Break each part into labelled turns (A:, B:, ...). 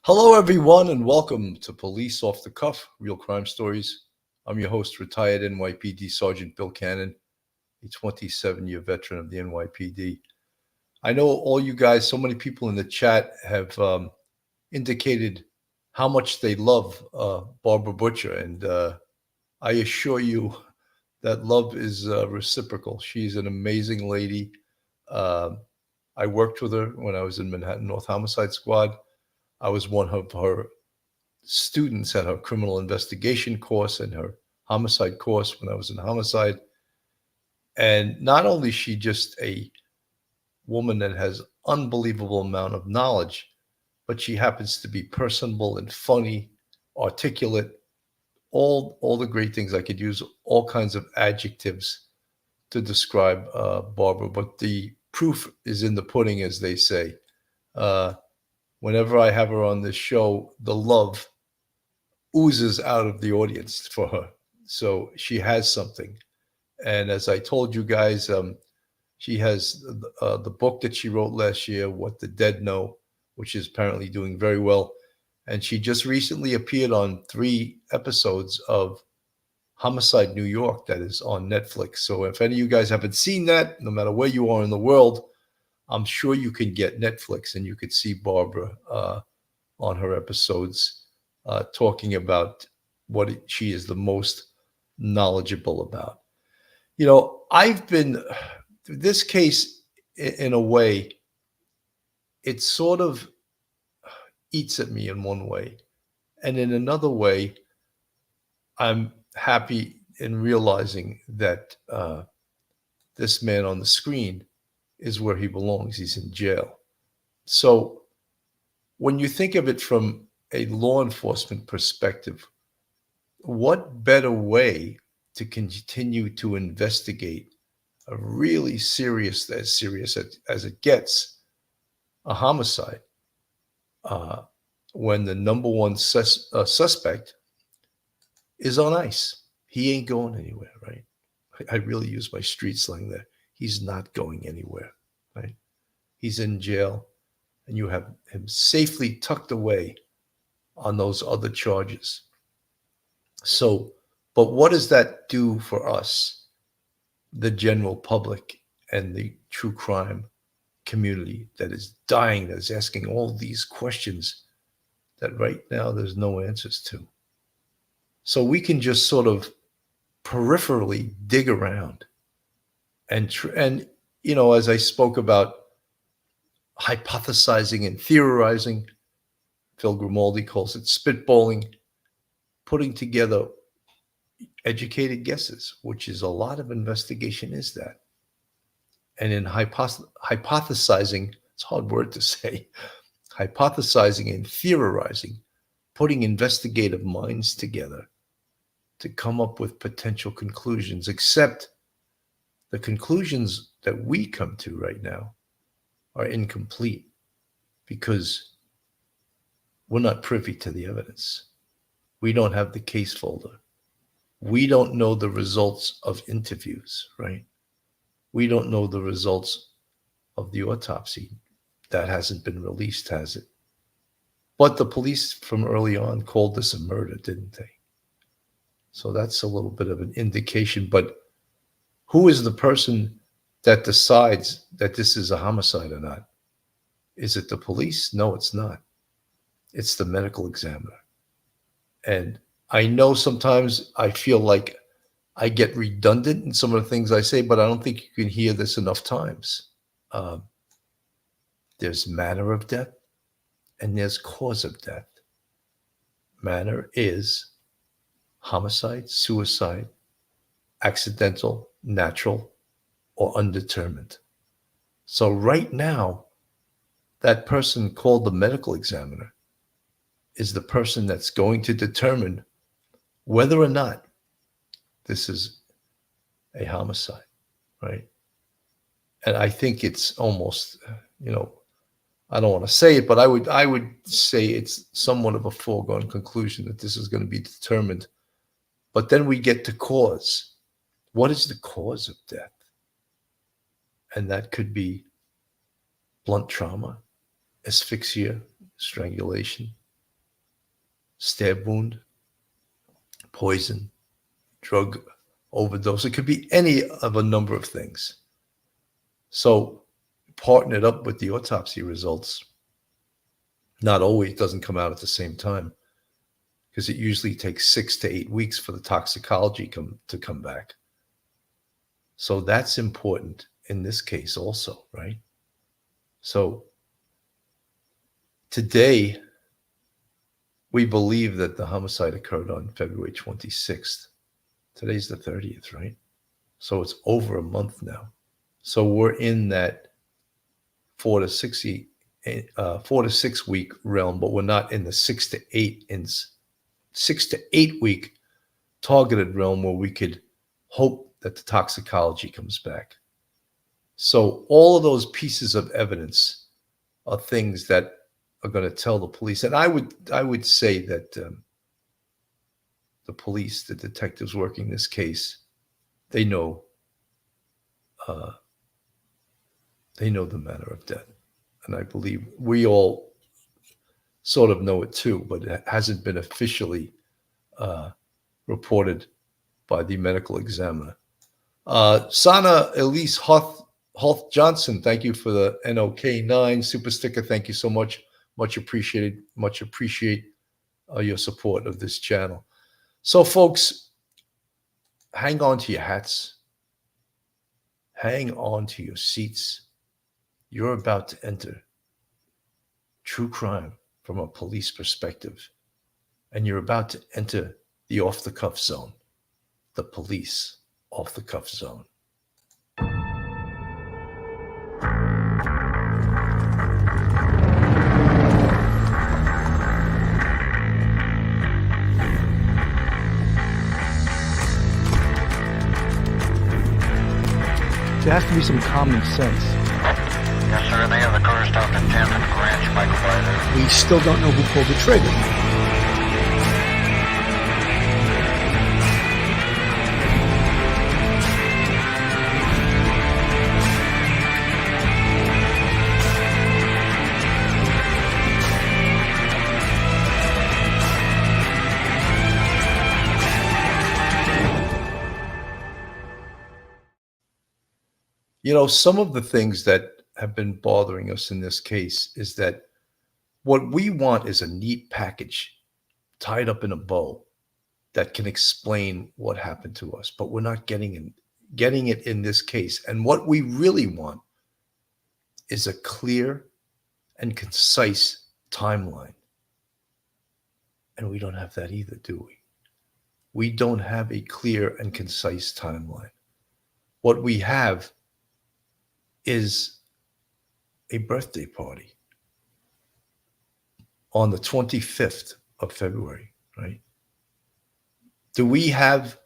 A: Hello, everyone, and welcome to Police Off the Cuff, Real Crime Stories. I'm your host, retired NYPD Sergeant Bill Cannon, a 27-year veteran of the NYPD. I know all you guys, so many people in the chat have indicated how much they love Barbara Butcher, and I assure you that love is reciprocal. She's an amazing lady. Uh, I worked with her when I was in Manhattan North Homicide Squad. I was one of her students at her criminal investigation course and her homicide course when I was in homicide. And not only is she just a woman that has unbelievable amount of knowledge, but she happens to be personable and funny, articulate, all the great things. I could use all kinds of adjectives to describe Barbara, but the proof is in the pudding, as they say. Uh, Whenever I have her on this show, the love oozes out of the audience for her. So she has something. And as I told you guys, she has the book that she wrote last year, What the Dead Know, which is apparently doing very well. And she just recently appeared on 3 episodes of Homicide New York that is on Netflix. So if any of you guys haven't seen that, no matter where you are in the world, I'm sure you can get Netflix and you could see Barbara on her episodes talking about what she is the most knowledgeable about. You know, I've been, this case, in a way, it sort of eats at me in one way. And in another way, I'm happy in realizing that this man on the screen is where he belongs. He's in jail. So when you think of it from a law enforcement perspective, what better way to continue to investigate a really serious, as serious as it gets, a homicide, uh, when the number one suspect is on ice? He ain't going anywhere, right? I really use my street slang there. He's not going anywhere, right? He's in jail, and you have him safely tucked away on those other charges. So, but what does that do for us, the general public, and the true crime community that is dying, that is asking all these questions that right now there's no answers to? So we can just sort of peripherally dig around and as I spoke about hypothesizing and theorizing, Phil Grimaldi calls it spitballing, putting together educated guesses, which is a lot of investigation, is that. And in hypothesizing, it's a hard word to say, hypothesizing and theorizing, putting investigative minds together to come up with potential conclusions, except the conclusions that we come to right now are incomplete because we're not privy to the evidence. We don't have the case folder. We don't know the results of interviews, right? We don't know the results of the autopsy. That hasn't been released, has it? But the police from early on called this a murder, didn't they? So that's a little bit of an indication. But who is the person that decides that this is a homicide or not? Is it the police? No, it's not. It's the medical examiner. And I know sometimes I feel like I get redundant in some of the things I say, but I don't think you can hear this enough times. There's manner of death and there's cause of death. Manner is homicide, suicide, accidental, natural, or undetermined. So right now, that person called the medical examiner is the person that's going to determine whether or not this is a homicide, right? And I think it's almost, I don't want to say it, but I would say it's somewhat of a foregone conclusion that this is going to be determined. But then we get to cause. What is the cause of death? And that could be blunt trauma, asphyxia, strangulation, stab wound, poison, drug overdose. It could be any of a number of things. So partnered up with the autopsy results, not always doesn't come out at the same time, because it usually takes 6 to 8 weeks for the toxicology to come back. So that's important in this case also, right? So today, we believe that the homicide occurred on February 26th. Today's the 30th, right? So it's over a month now. So we're in that 4 to 6 week realm, but we're not in the 6 to 8 week targeted realm where we could hope that the toxicology comes back. So all of those pieces of evidence are things that are going to tell the police. And I would say that the police, the detectives working this case, they know the manner of death. And I believe we all sort of know it too, but it hasn't been officially reported by the medical examiner. Sana Elise Hoth Johnson, thank you for the NOK9 super sticker. Thank you so much. Much appreciated. Much appreciate your support of this channel. So, folks, hang on to your hats. Hang on to your seats. You're about to enter true crime from a police perspective. And you're about to enter the off-the-cuff zone, the police off-the-cuff zone.
B: There has to be some common sense.
C: Yes, sir. They have the car stopped in 10th and Ranch Michael Ryder.
B: We still don't know who pulled the trigger.
A: You know, some of the things that have been bothering us in this case is that what we want is a neat package tied up in a bow that can explain what happened to us, but we're not getting it in this case. And what we really want is a clear and concise timeline. And we don't have that either, do we? We don't have a clear and concise timeline. What we have is a birthday party on the 25th of February, right? Do we have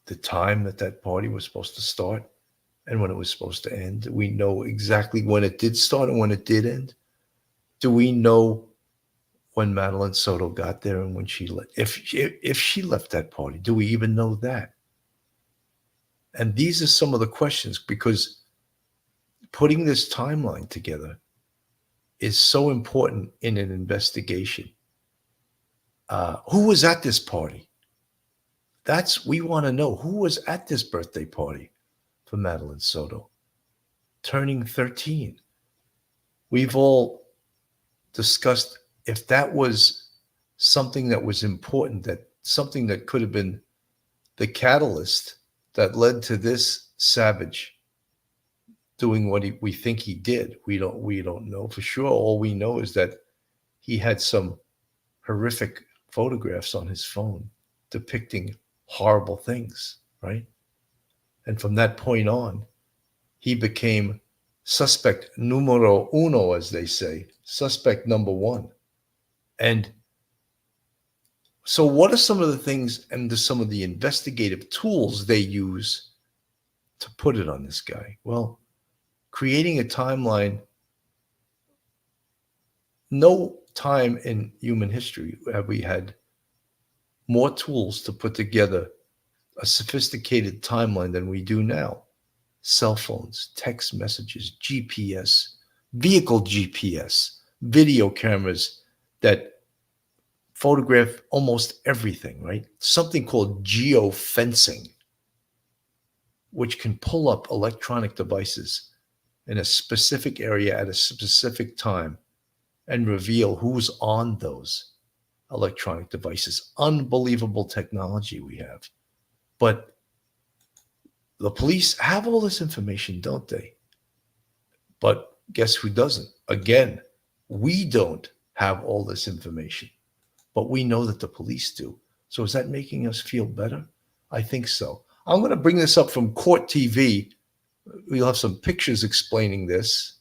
A: the time that party was supposed to start and when it was supposed to end? Do we know exactly when it did start and when it did end? Do we know when Madeline Soto got there and when she left? If she left that party, do we even know that? And these are some of the questions, because putting this timeline together is so important in an investigation. Who was at this party? We want to know who was at this birthday party for Madeline Soto, turning 13. We've all discussed if that was something that was important, that something that could have been the catalyst that led to this savage doing what we think he did. We don't know for sure. All we know is that he had some horrific photographs on his phone depicting horrible things, right? And from that point on, he became suspect numero uno, as they say, suspect number one. And so what are some of the things and some of the investigative tools they use to put it on this guy? Well, creating a timeline. No time in human history have we had more tools to put together a sophisticated timeline than we do now. Cell phones, text messages, GPS, vehicle GPS, video cameras that photograph almost everything, right? Something called geofencing, which can pull up electronic devices in a specific area at a specific time and reveal who's on those electronic devices. Unbelievable technology we have. But the police have all this information, don't they? But guess who doesn't? Again, we don't have all this information, but we know that the police do. So is that making us feel better? I think so. I'm going to bring this up from Court TV. We'll have some pictures explaining this.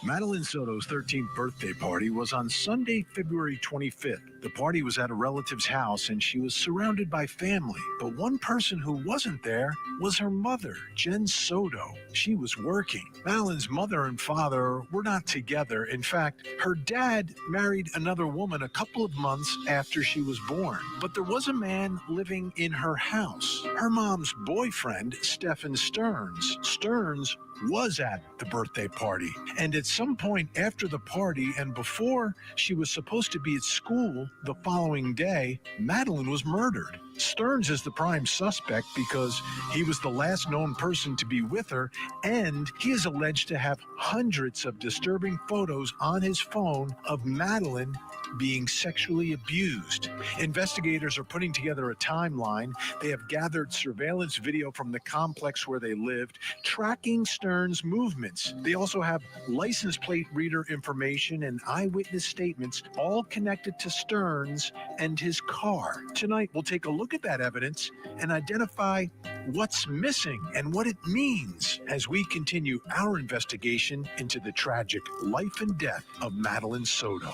D: Madeline Soto's 13th birthday party was on Sunday, February 25th. The party was at a relative's house and she was surrounded by family. But one person who wasn't there was her mother, Jen Soto. She was working. Madeline's mother and father were not together. In fact, her dad married another woman a couple of months after she was born. But there was a man living in her house. Her mom's boyfriend, Stephan Sterns. Sterns was at the birthday party. And at some point after the party and before she was supposed to be at school the following day, Madeline was murdered. Sterns is the prime suspect because he was the last known person to be with her, and he is alleged to have hundreds of disturbing photos on his phone of Madeline being sexually abused. Investigators are putting together a timeline. They have gathered surveillance video from the complex where they lived, tracking Sterns' movements. They also have license plate reader information and eyewitness statements, all connected to Sterns and his car. Tonight, we'll take a look at that evidence and identify what's missing and what it means as we continue our investigation into the tragic life and death of Madeline Soto.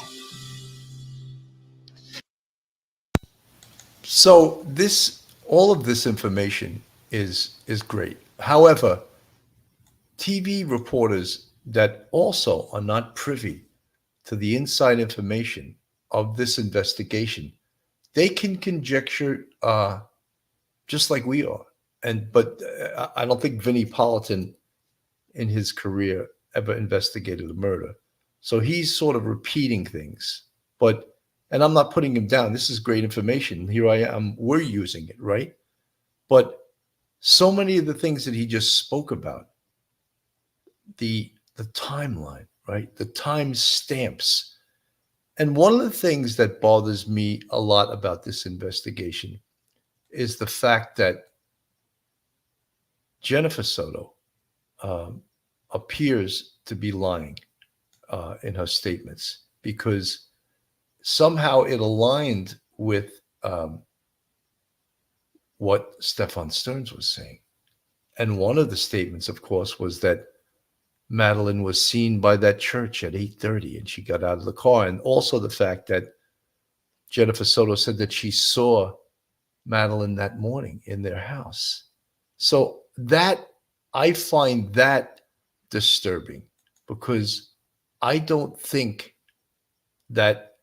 A: So all of this information is great. However, TV reporters that also are not privy to the inside information of this investigation, they can conjecture just like we are. But I don't think Vinnie Politan in his career ever investigated a murder. So he's sort of repeating things. And I'm not putting him down. This is great information. Here I am. We're using it, right? But so many of the things that he just spoke about, the timeline, right? The time stamps. And one of the things that bothers me a lot about this investigation is the fact that Jennifer Soto appears to be lying in her statements, because somehow it aligned with what Stephan Sterns was saying. And one of the statements, of course, was that Madeline was seen by that church at 8:30 and she got out of the car. And also the fact that Jennifer Soto said that she saw Madeline that morning in their house. So I find that disturbing, because I don't think that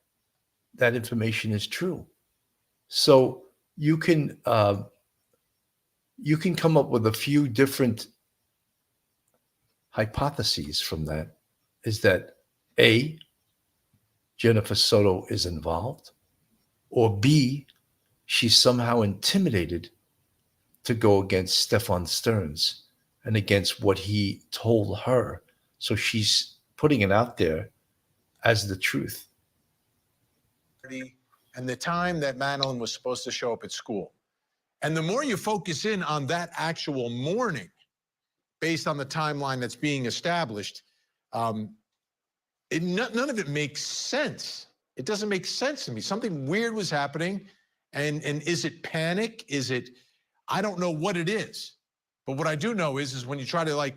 A: information is true. So you can come up with a few different hypotheses from that. Is that A, Jennifer Soto is involved, or B, she's somehow intimidated to go against Stephan Sterns and against what he told her. So she's putting it out there as the truth.
E: And the time that Madeline was supposed to show up at school. And the more you focus in on that actual morning, based on the timeline that's being established, none of it makes sense. It doesn't make sense to me. Something weird was happening. And is it panic? Is it, I don't know what it is. But what I do know is when you try to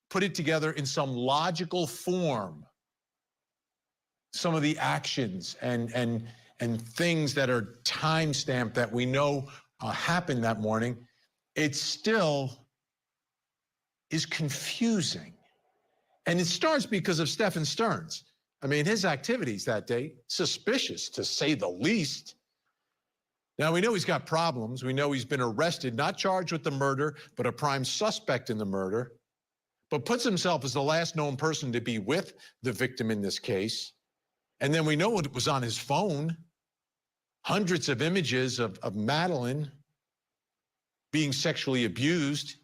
E: put it together in some logical form, some of the actions and things that are time-stamped that we know happened that morning, it still is confusing. And it starts because of Stephan Sterns. I mean, his activities that day, suspicious to say the least. Now, we know he's got problems. We know he's been arrested, not charged with the murder, but a prime suspect in the murder, but puts himself as the last known person to be with the victim in this case. And then we know what was on his phone. Hundreds of images of Madeline being sexually abused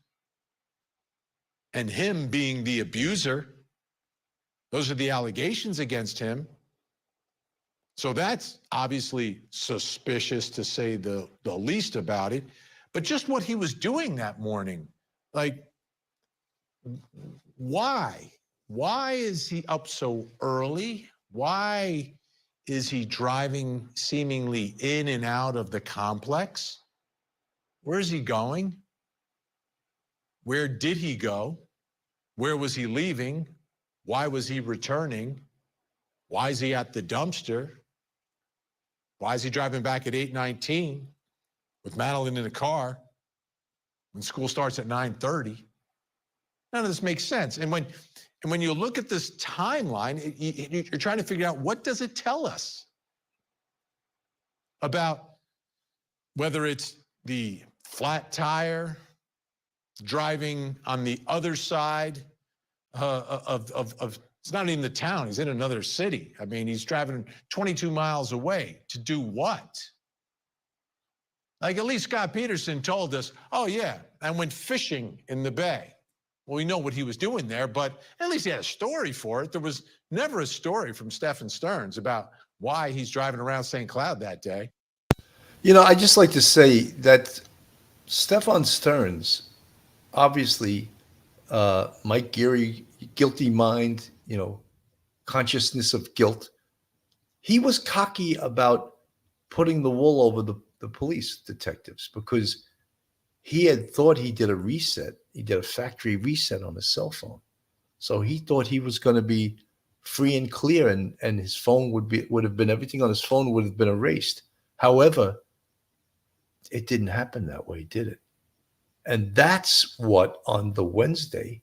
E: and him being the abuser. Those are the allegations against him. So that's obviously suspicious, to say the least about it. But just what he was doing that morning, like, why? Why is he up so early? Why is he driving seemingly in and out of the complex? Where is he going? Where did he go? Where was he leaving? Why was he returning? Why is he at the dumpster? Why is he driving back at 8:19 with Madeline in the car when school starts at 9:30? None of this makes sense. And when you look at this timeline, you're trying to figure out, what does it tell us about whether it's the flat tire, driving on the other side of it's not even the town. He's in another city. I mean, he's driving 22 miles away to do what? Like, at least Scott Peterson told us, oh yeah, I went fishing in the bay. Well, we know what he was doing there, but at least he had a story for it. There was never a story from Stephan Sterns about why he's driving around St. Cloud that day.
A: You know, I just like to say that Stephan Sterns, obviously, Mike Geary, guilty mind, you know, consciousness of guilt. He was cocky about putting the wool over the police detectives because he had thought he did a reset. He did a factory reset on his cell phone. So he thought he was going to be free and clear, and his phone would have been, everything on his phone would have been erased. However, it didn't happen that way, did it? And that's what on the Wednesday,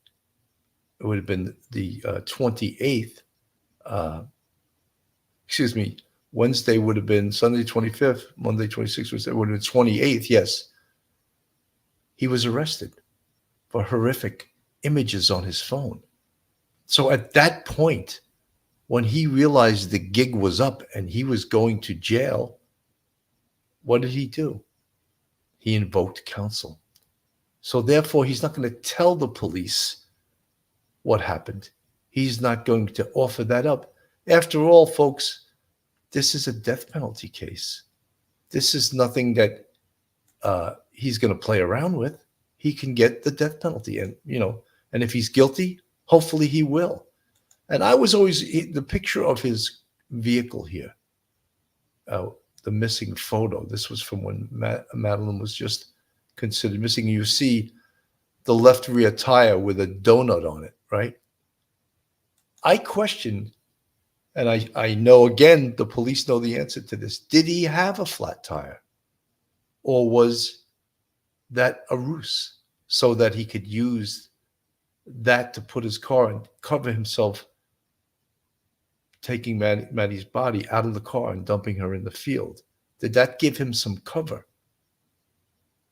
A: it would have been the 28th, Wednesday would have been Sunday 25th, Monday 26th, it would have been 28th, yes. He was arrested for horrific images on his phone. So at that point, when he realized the gig was up and he was going to jail, what did he do? He invoked counsel. So therefore, he's not going to tell the police what happened. He's not going to offer that up. After all, folks, this is a death penalty case. This is nothing that he's going to play around with. He can get the death penalty, and and if he's guilty, hopefully he will. And I was always, the picture of his vehicle here, the missing photo. This was from when Madeline was just considered missing. You see the left rear tire with a donut on it, right? I question, and I know, again, the police know the answer to this. Did he have a flat tire? Or was that a ruse so that he could use that to put his car and cover himself, taking Maddie's body out of the car and dumping her in the field? Did that give him some cover?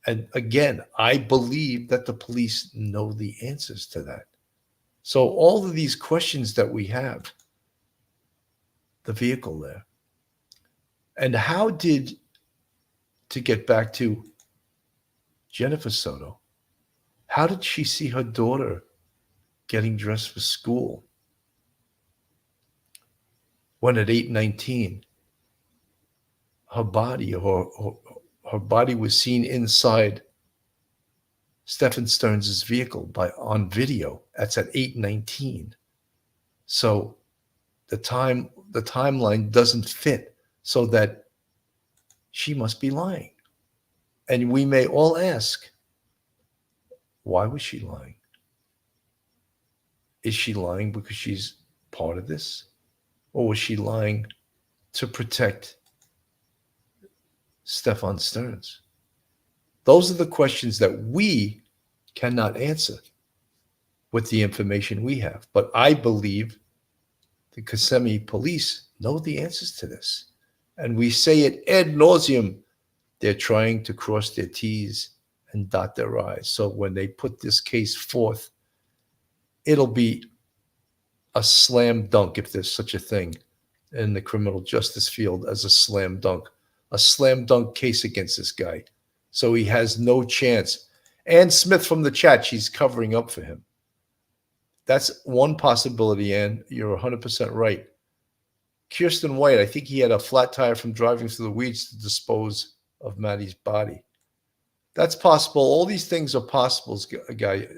A: And again, I believe that the police know the answers to that. So all of these questions that we have, the vehicle there, and how did, to get back to Jennifer Soto, how did she see her daughter getting dressed for school when at 8:19 her body was seen inside Stephan Sterns' vehicle on video? That's at 8:19. So the timeline doesn't fit, so that she must be lying. And we may all ask, why was she lying? Is she lying because she's part of this? Or was she lying to protect Stephan Sterns? Those are the questions that we cannot answer with the information we have. But I believe the Kissimmee police know the answers to this. And we say it ad nauseum. They're trying to cross their T's and dot their I's. So when they put this case forth, it'll be a slam dunk, if there's such a thing, in the criminal justice field as a slam dunk case against this guy. So he has no chance. Ann Smith from the chat, she's covering up for him. That's one possibility, Ann. You're 100% right. Kirsten White, I think he had a flat tire from driving through the weeds to dispose of Maddie's body. That's possible. All these things are possible, guy.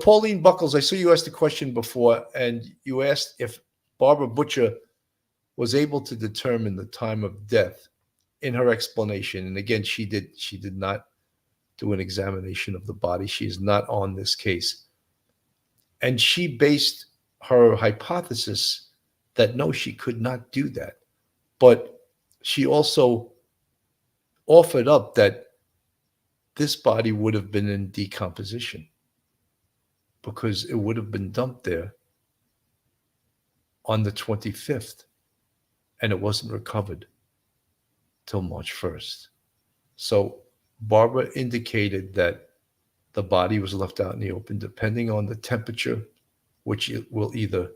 A: Pauline Buckles, I saw you asked a question before, and you asked if Barbara Butcher was able to determine the time of death in her explanation. And again, she did not do an examination of the body. She is not on this case. And she based her hypothesis that no, she could not do that. But she also offered up that this body would have been in decomposition because it would have been dumped there on the 25th and it wasn't recovered till March 1st. So Barbara indicated that the body was left out in the open depending on the temperature, which it will either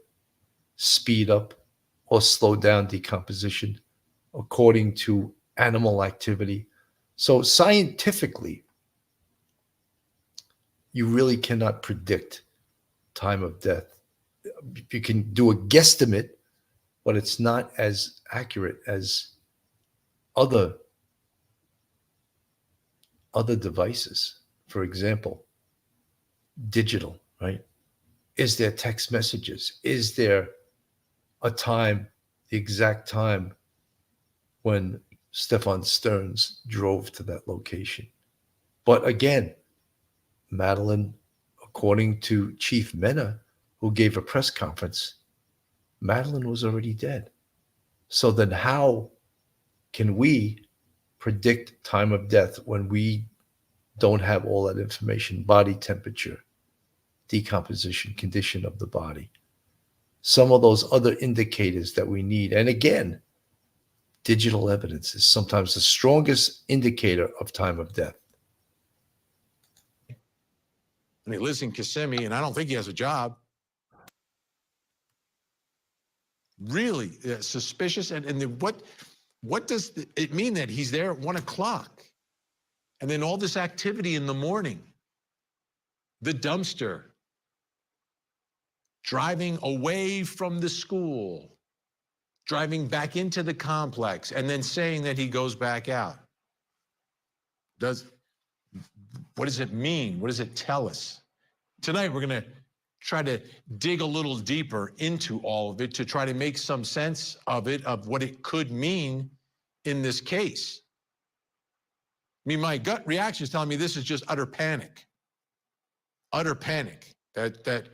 A: speed up or slow down decomposition according to animal activity. So scientifically, you really cannot predict time of death. You can do a guesstimate, but it's not as accurate as other devices. For example, digital, right? Is there text messages? Is there a time, the exact time when Stephan Sterns drove to that location? But again, Madeline, according to Chief Mena, who gave a press conference, Madeline was already dead. So then how can we predict time of death when we don't have all that information? Body temperature, decomposition, condition of the body, some of those other indicators that we need. And again, digital evidence is sometimes the strongest indicator of time of death.
E: And he lives in Kissimmee, and I don't think he has a job. Really suspicious. And then what does it mean that he's there at 1 o'clock? And then all this activity in the morning, the dumpster, driving away from the school, driving back into the complex, and then saying that he goes back out. What does it mean? What does it tell us? Tonight, we're going to try to dig a little deeper into all of it to try to make some sense of it, of what it could mean in this case. I mean, my gut reaction is telling me this is just utter panic. Utter panic. That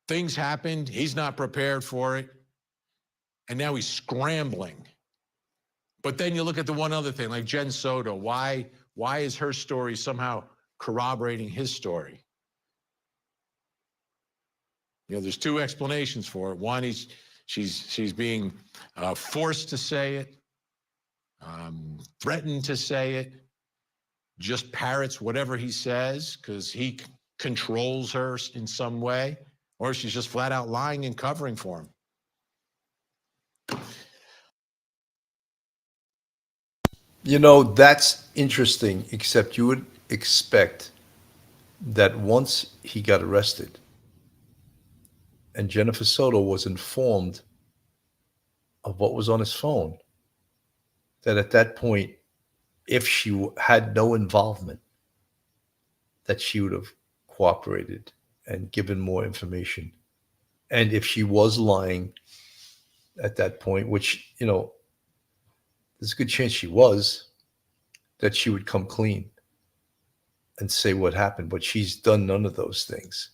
E: things happened, he's not prepared for it, and now he's scrambling. But then you look at the one other thing, like Jen Soto. Why is her story somehow corroborating his story? There's two explanations for it. One, she's being forced to say it, threatened to say it, just parrots whatever he says because he controls her in some way, or she's just flat out lying and covering for him.
A: That's interesting, except you would expect that once he got arrested and Jennifer Soto was informed of what was on his phone, that at that point, if she had no involvement, that she would have cooperated and given more information. And if she was lying at that point, which, there's a good chance she was, that she would come clean and say what happened. But she's done none of those things.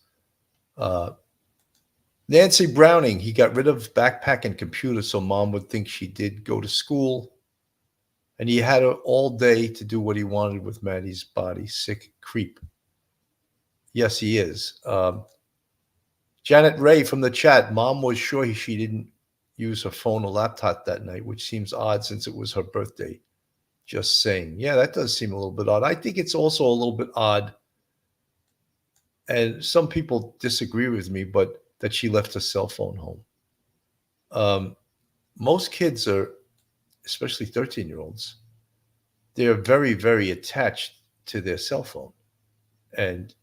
A: Nancy Browning, he got rid of backpack and computer so mom would think she did go to school. And he had her all day to do what he wanted with Maddie's body. Sick creep. Yes, he is. Janet Ray from the chat, mom was sure she didn't use her phone or laptop that night, which seems odd since it was her birthday. Just saying. Yeah, that does seem a little bit odd. I think it's also a little bit odd, and some people disagree with me, but that she left her cell phone home. Most kids are, especially 13-year-olds, they're very, very attached to their cell phone. And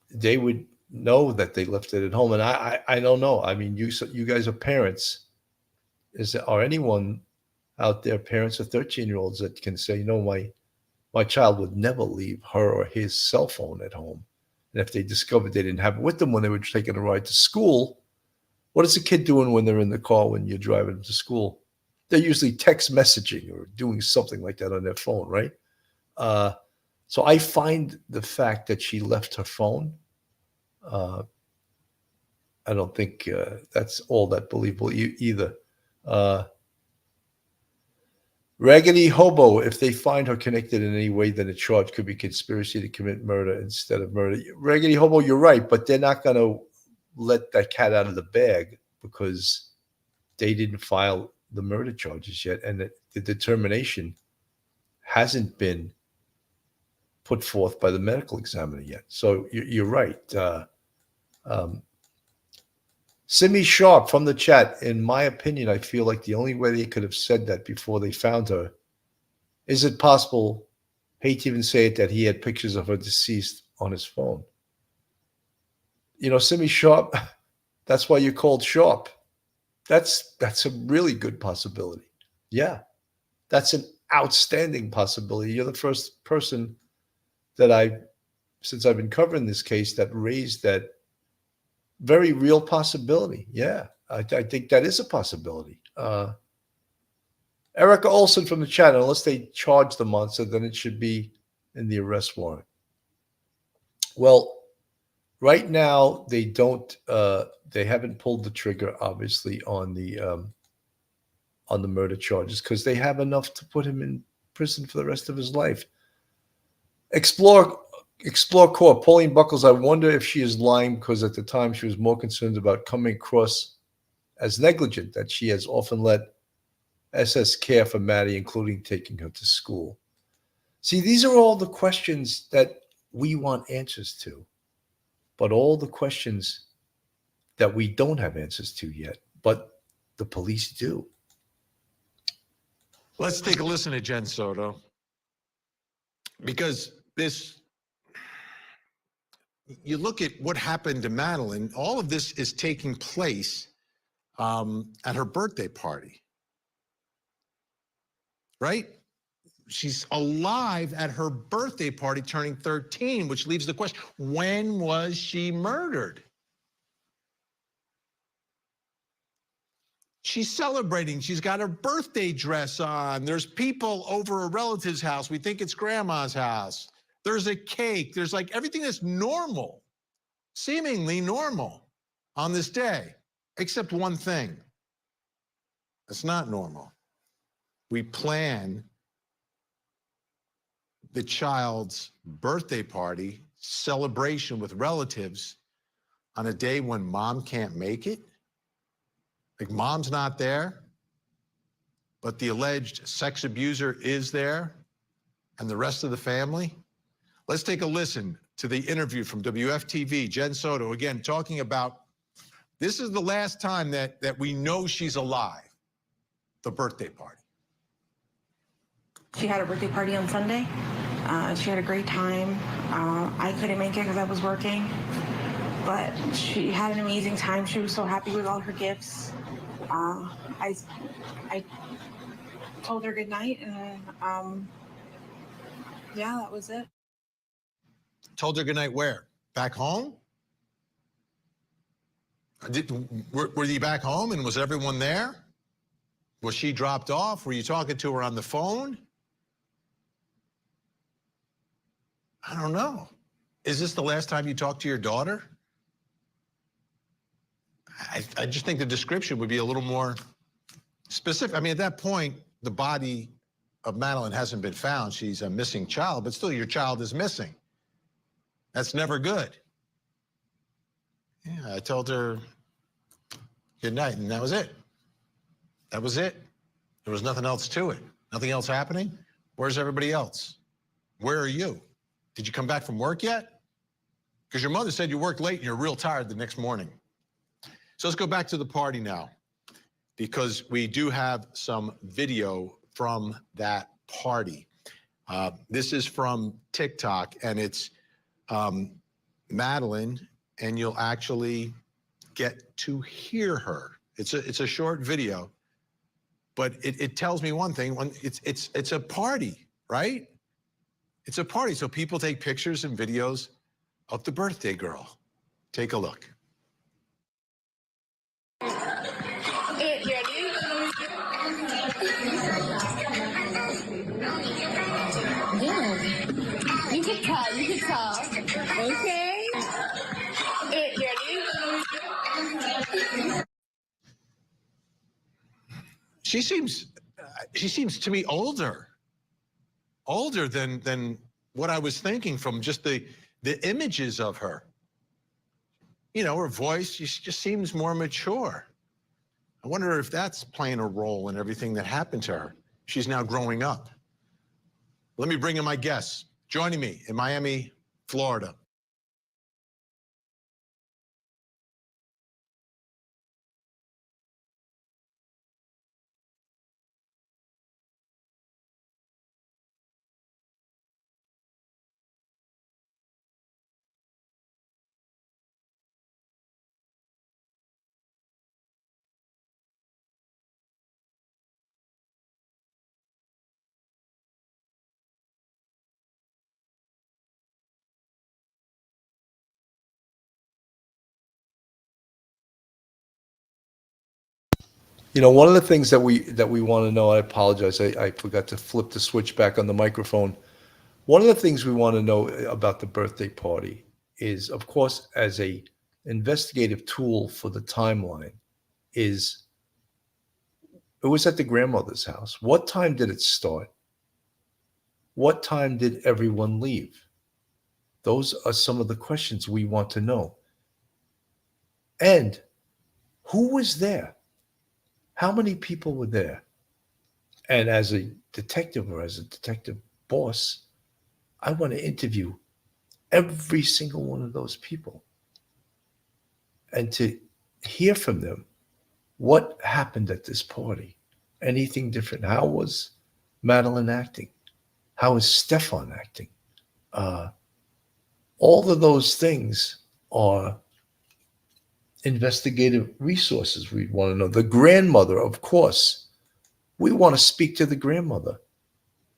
A: they would know that they left it at home. And I don't know. I mean, you guys are parents. Are anyone out there, parents of 13-year-olds, that can say, my child would never leave her or his cell phone at home. And if they discovered they didn't have it with them when they were taking a ride to school, what is a kid doing when they're in the car when you're driving them to school? They're usually text messaging or doing something like that on their phone, right? So I find the fact that she left her phone, I don't think that's all that believable either. Raggedy Hobo, if they find her connected in any way, then the charge could be conspiracy to commit murder instead of murder. Raggedy Hobo, you're right, but they're not going to let that cat out of the bag because they didn't file the murder charges yet, and the determination hasn't been put forth by the medical examiner yet. So you're right. Simi Sharp from the chat, in my opinion, I feel like the only way they could have said that before they found her, is it possible, hate to even say it, that he had pictures of her deceased on his phone? Simi Sharp, that's why you're called Sharp. That's a really good possibility. Yeah, that's an outstanding possibility. You're the first person that since I've been covering this case, that raised that very real possibility. Yeah, I think that is a possibility. Erica Olson from the chat, unless they charge the monster, then it should be in the arrest warrant. Well, right now they don't. They haven't pulled the trigger, obviously, on the murder charges because they have enough to put him in prison for the rest of his life. Explore Corp. Pauline Buckles, I wonder if she is lying because at the time she was more concerned about coming across as negligent, that she has often let SS care for Maddie, including taking her to school. See, these are all the questions that we want answers to, but all the questions that we don't have answers to yet, but the police do.
E: Let's take a listen to Jen Soto, because you look at what happened to Madeline, all of this is taking place at her birthday party, right? She's alive at her birthday party, turning 13, which leaves the question, when was she murdered? She's celebrating. She's got her birthday dress on. There's people over a relative's house. We think it's grandma's house. There's a cake. There's like everything that's normal, seemingly normal on this day, except one thing. It's not normal. We plan the child's birthday party celebration with relatives on a day when mom can't make it. Like, mom's not there, but the alleged sex abuser is there, and the rest of the family. Let's take a listen to the interview from WFTV, Jen Soto, again, talking about this is the last time that we know she's alive, the birthday party.
F: She had a birthday party on Sunday. She had a great time. I couldn't make it because I was working, but she had an amazing time. She was so happy with all her gifts. I told her good night, and yeah, that was it.
E: Told her good night where? Back home? Were you back home and was everyone there? Was she dropped off? Were you talking to her on the phone? I don't know. Is this the last time you talked to your daughter? I just think the description would be a little more specific. I mean, at that point, the body of Madeline hasn't been found. She's a missing child, but still your child is missing. That's never good. Yeah, I told her good night, and that was it. That was it. There was nothing else to it. Nothing else happening. Where's everybody else? Where are you? Did you come back from work yet? Because your mother said you worked late and you're real tired the next morning. So let's go back to the party now, because we do have some video from that party. This is from TikTok, and it's Madeline, and you'll actually get to hear her. It's a short video, but it tells me one thing. It's a party, right? It's a party, so people take pictures and videos of the birthday girl. Take a look.
G: You could talk. Okay.
E: She seems to me older than what I was thinking from just the images of her. You know, her voice just seems more mature. I wonder if that's playing a role in everything that happened to her. She's now growing up. Let me bring in my guests. Joining me in Miami, Florida.
A: You know, one of the things that we want to know, I apologize, I forgot to flip the switch back on the microphone. One of the things we want to know about the birthday party is, of course, as a investigative tool for the timeline, is it was at the grandmother's house. What time did it start? What time did everyone leave? Those are some of the questions we want to know. And who was there? How many people were there? And as a detective or as a detective boss, I want to interview every single one of those people and to hear from them what happened at this party. Anything different? How was Madeline acting? How is Stephan acting? All of those things are investigative resources we want to know. The grandmother, of course, we want to speak to the grandmother.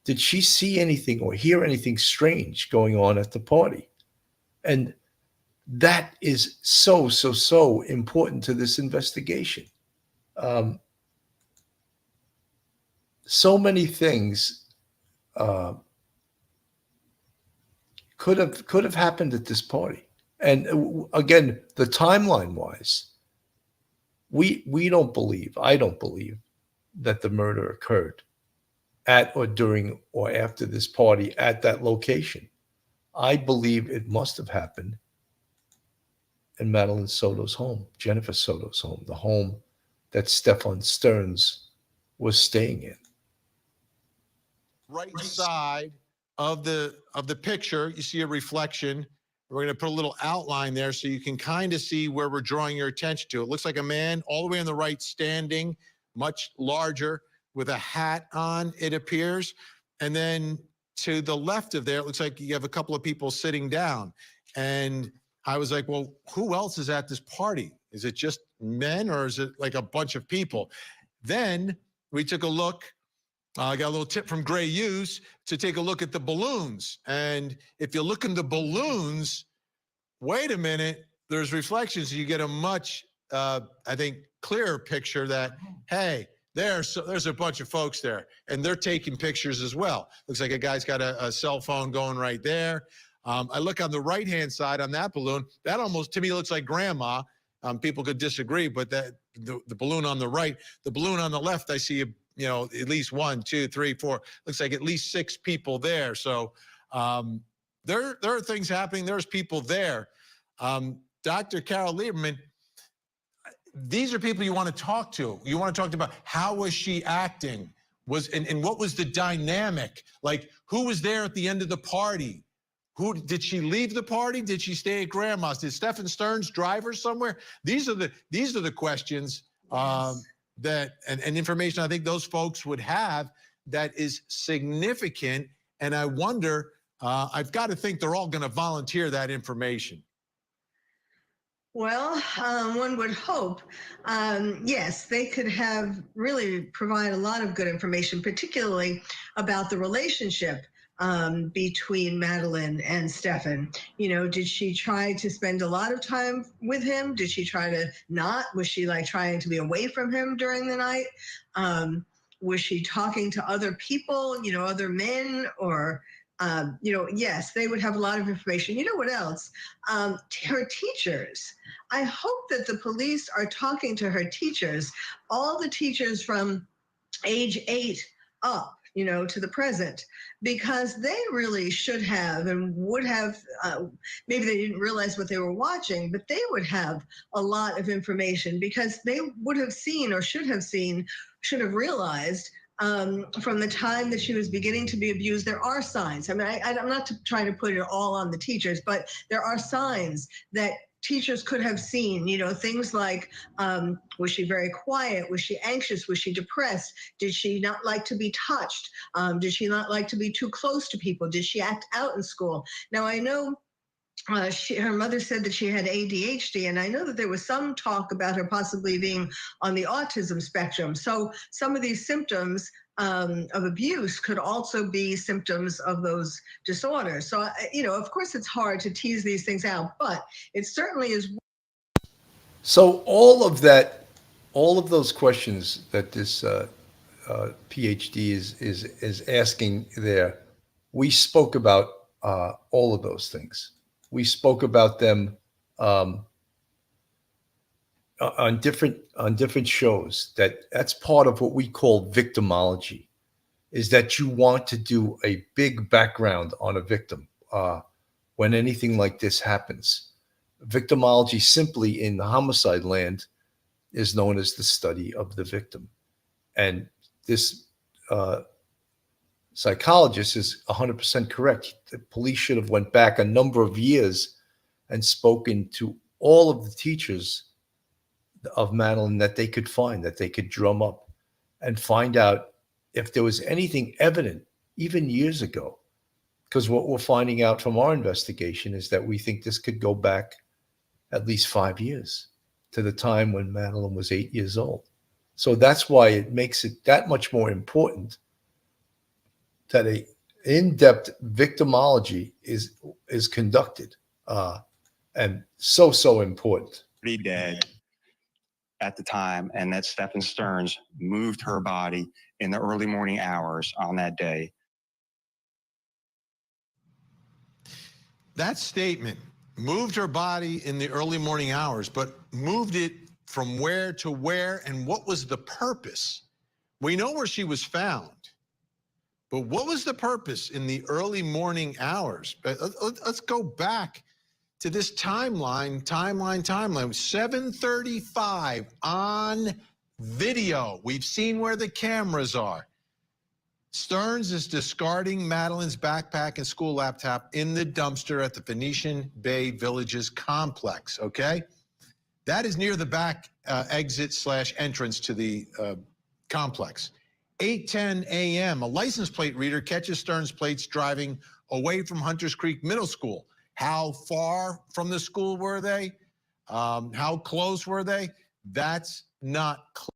A: Did she see anything or hear anything strange going on at the party? And that is so important to this investigation. So many things could have happened at this party. And again, the timeline wise, we don't believe, I don't believe that the murder occurred at or during or after this party at that location. I believe it must have happened in Madeline Soto's home, Jennifer Soto's home, the home that Stephan Sterns was staying in.
E: Right side of the picture, you see a reflection. We're going to put a little outline there so you can kind of see where we're drawing your attention to. It looks like a man all the way on the right standing, much larger, with a hat on, it appears. And then to the left of there, it looks like you have a couple of people sitting down. And I was like, well, who else is at this party? Is it just men or is it like a bunch of people? Then we took a look. I got a little tip from Gray Hughes to take a look at the balloons. And if you look in the balloons, wait a minute, there's reflections. You get a much, I think, clearer picture that, hey, there's a bunch of folks there. And they're taking pictures as well. Looks like a guy's got a cell phone going right there. I look on the right-hand side on that balloon. That almost, to me, looks like grandma. People could disagree, but the balloon on the right, the balloon on the left, I see at least 1, 2, 3, 4. Looks like at least 6 people there. So there are things happening. There's people there. Dr. Carol Lieberman, these are people you want to talk to. You want to talk about how was she acting? And what was the dynamic? Like, who was there at the end of the party? Who did she leave the party? Did she stay at grandma's? Did Stephan Sterns drive her somewhere? These are the questions that and information I think those folks would have that is significant. And I wonder, I've got to think they're all going to volunteer that information.
H: Well, one would hope. Yes, they could have really provide a lot of good information, particularly about the relationship between Madeline and Stephan. You know, did she try to spend a lot of time with him? Did she try to not? Was she like trying to be away from him during the night? Was she talking to other people, you know, other men, or you know, yes, they would have a lot of information. You know what else? Her teachers. I hope that the police are talking to her teachers, all the teachers from age 8 up, you know, to the present, because they really should have and would have, maybe they didn't realize what they were watching, but they would have a lot of information because they would have seen or should have realized from the time that she was beginning to be abused, there are signs. I mean, I'm not trying to put it all on the teachers, but there are signs that teachers could have seen, you know, things like, was she very quiet? Was she anxious? Was she depressed? Did she not like to be touched? Did she not like to be too close to people? Did she act out in school? Now, I know her mother said that she had ADHD, and I know that there was some talk about her possibly being on the autism spectrum. So some of these symptoms of abuse could also be symptoms of those disorders. So, you know, of course, it's hard to tease these things out, but it certainly is.
A: So all of that, all of those questions that this PhD is asking there, we spoke about all of those things. We spoke about them on different shows. That's part of what we call victimology, is that you want to do a big background on a victim when anything like this happens. Victimology, simply in the homicide land, is known as the study of the victim. And this psychologist is 100% correct. The police should have went back a number of years and spoken to all of the teachers of Madeline that they could find, that they could drum up and find out if there was anything evident, even years ago. Because what we're finding out from our investigation is that we think this could go back at least 5 years to the time when Madeline was 8 years old. So that's why it makes it that much more important that a in-depth victimology is conducted, and so important.
I: Pretty dead at the time, and that Stephan Sterns moved her body in the early morning hours on that day.
E: That statement, moved her body in the early morning hours, but moved it from where to where, and what was the purpose? We know where she was found, but what was the purpose in the early morning hours? Let's go back to this timeline. 7:35 on video. We've seen where the cameras are. Sterns is discarding Madeline's backpack and school laptop in the dumpster at the Phoenician Bay Villages complex, okay? That is near the back exit/entrance to the complex. 8:10 a.m., a license plate reader catches Sterns' plates driving away from Hunters Creek Middle School. How far from the school were they? How close were they? That's not clear.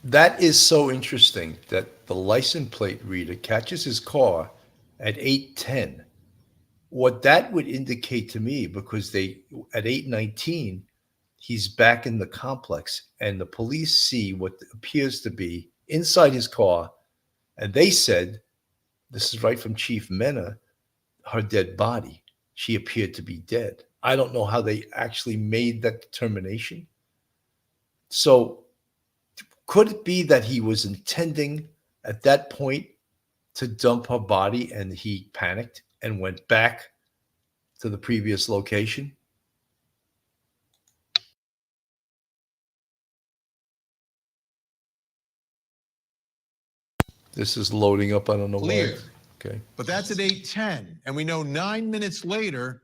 A: That is so interesting that the license plate reader catches his car at 8:10. What that would indicate to me, because at 8:19, he's back in the complex and the police see what appears to be inside his car. And they said, this is right from Chief Mena, her dead body. She appeared to be dead. I don't know how they actually made that determination. So could it be that he was intending at that point to dump her body and he panicked and went back to the previous location? This is loading up. I don't know
E: Clear.
A: why. Okay.
E: But that's at 8:10. And we know 9 minutes later,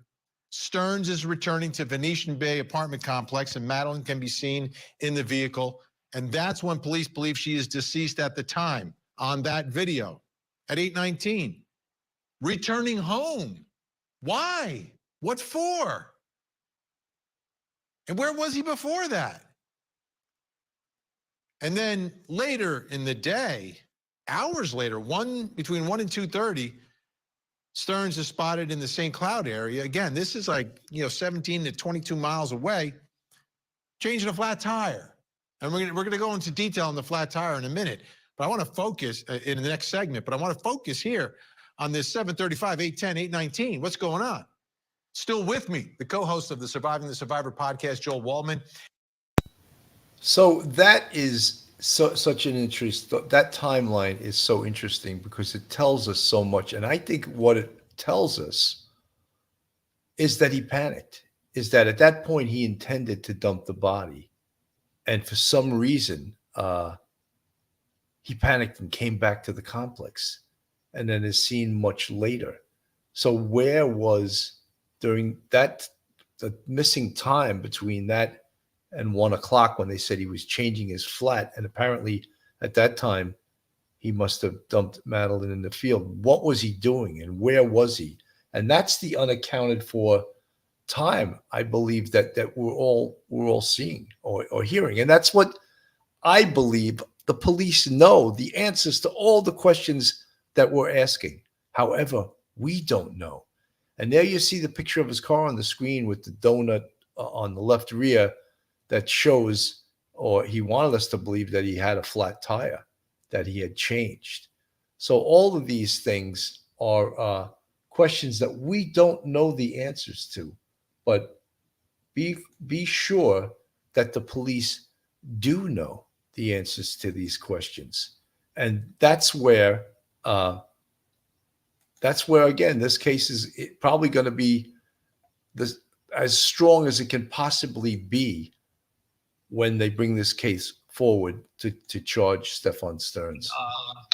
E: Sterns is returning to Venetian Bay apartment complex, and Madeline can be seen in the vehicle. And that's when police believe she is deceased at the time on that video at 8:19. Returning home. Why? What for? And where was he before that? And then later in the day, hours later, between 1 and 2:30, Sterns is spotted in the St. Cloud area. Again, this is like, 17 to 22 miles away, changing a flat tire. And we're going to go into detail on the flat tire in a minute. But I want to focus in the next segment, but I want to focus here on this 7:35, 8:10, 8:19. What's going on? Still with me, the co-host of the Surviving the Survivor podcast, Joel Waldman.
A: So that is such an interest. That timeline is so interesting because it tells us so much. And I think what it tells us is that he panicked, is that at that point he intended to dump the body. And for some reason, he panicked and came back to the complex and then is seen much later. So where was during that, the missing time between that and 1 o'clock when they said he was changing his flat? And apparently at that time, he must have dumped Madeline in the field. What was he doing and where was he? And that's the unaccounted for time, I believe, that we're all seeing or hearing. And that's what I believe the police know the answers to all the questions that we're asking. However, we don't know. And there you see the picture of his car on the screen with the donut on the left rear that shows, or he wanted us to believe, that he had a flat tire, that he had changed. So all of these things are questions that we don't know the answers to, but be sure that the police do know the answers to these questions. And that's where again, this case is probably going to be as strong as it can possibly be when they bring this case forward to charge Stephan Sterns.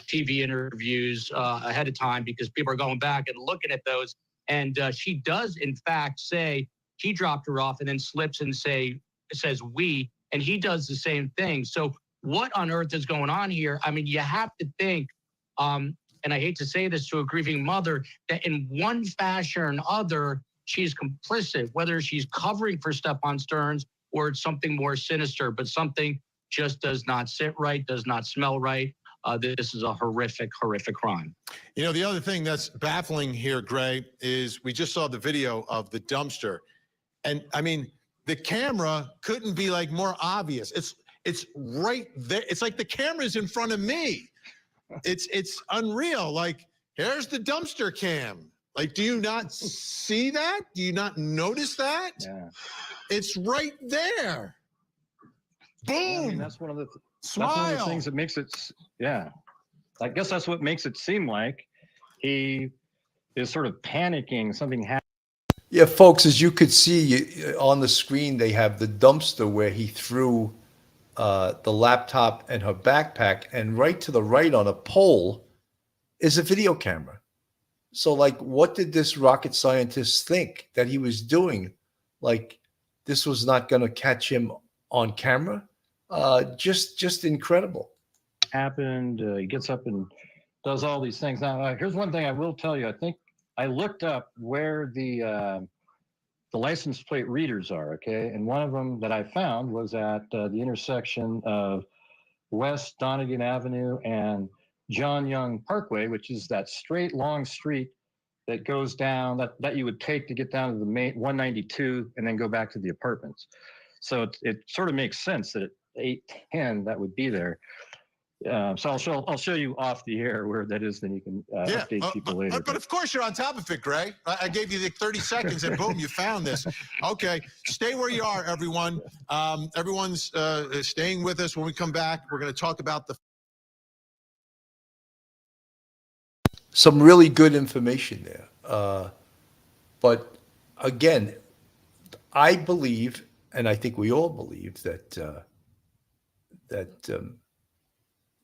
J: TV interviews ahead of time because people are going back and looking at those. And she does, in fact, say he dropped her off and then slips and says we, and he does the same thing. So what on earth is going on here? I mean, you have to think, and I hate to say this to a grieving mother, that in one fashion or another, she's complicit, whether she's covering for Stephan Sterns or it's something more sinister, but something just does not sit right, does not smell right. This is a horrific, horrific crime.
E: The other thing that's baffling here, Gray, is we just saw the video of the dumpster. And I mean, the camera couldn't be like more obvious. It's right there. It's like the camera's in front of me. It's unreal. Like, here's the dumpster cam. Like, do you not see that? Do you not notice that?
K: Yeah.
E: It's right there. Boom.
K: Yeah, I mean, that's one of the
E: Smile.
K: That's one of the things that makes it. Yeah. I guess that's what makes it seem like he is sort of panicking. Something happened.
A: Yeah, folks, as you could see on the screen, they have the dumpster where he threw the laptop and her backpack, and right to the right on a pole is a video camera. So, like, what did this rocket scientist think that he was doing? Like, this was not going to catch him on camera? Just incredible.
K: Happened. He gets up and does all these things. Now, here's one thing I will tell you. I think I looked up where the license plate readers are, okay? And one of them that I found was at the intersection of West Donegan Avenue and John Young Parkway, which is that straight long street that goes down, that you would take to get down to the main 192 and then go back to the apartments. So it sort of makes sense that at 8:10 that would be there. So I'll show you off the air where that is, then you can update people later.
E: But of course you're on top of it, Gray. I gave you the 30 seconds and boom, you found this. Okay, stay where you are, everyone. Everyone's staying with us. When we come back, we're going to talk about
A: some really good information there. But again, I believe, and I think we all believe that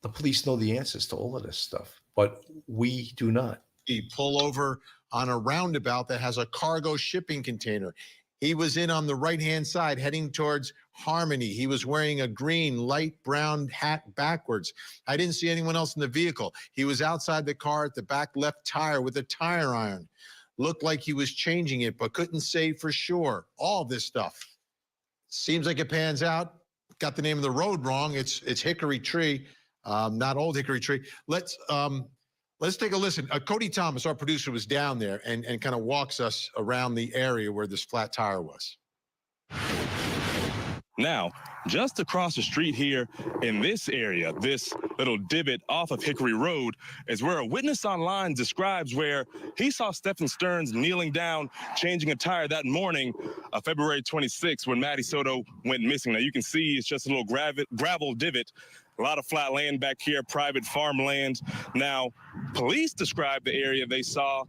A: The police know the answers to all of this stuff, but we do not.
E: He pull over on a roundabout that has a cargo shipping container. He was in on the right-hand side heading towards Harmony. He was wearing a green, light brown hat backwards. I didn't see anyone else in the vehicle. He was outside the car at the back left tire with a tire iron. Looked like he was changing it, but couldn't say for sure. All this stuff. Seems like it pans out. Got the name of the road wrong. It's Hickory Tree, not Old Hickory Tree. Let's take a listen. Cody Thomas, our producer, was down there and kind of walks us around the area where this flat tire was.
L: Now, just across the street here in this area, this little divot off of Hickory Road, is where a witness online describes where he saw Stephan Sterns kneeling down, changing a tire that morning, February 26th, when Maddie Soto went missing. Now, you can see it's just a little gravel divot. A lot of flat land back here, private farmland. Now, police described the area they saw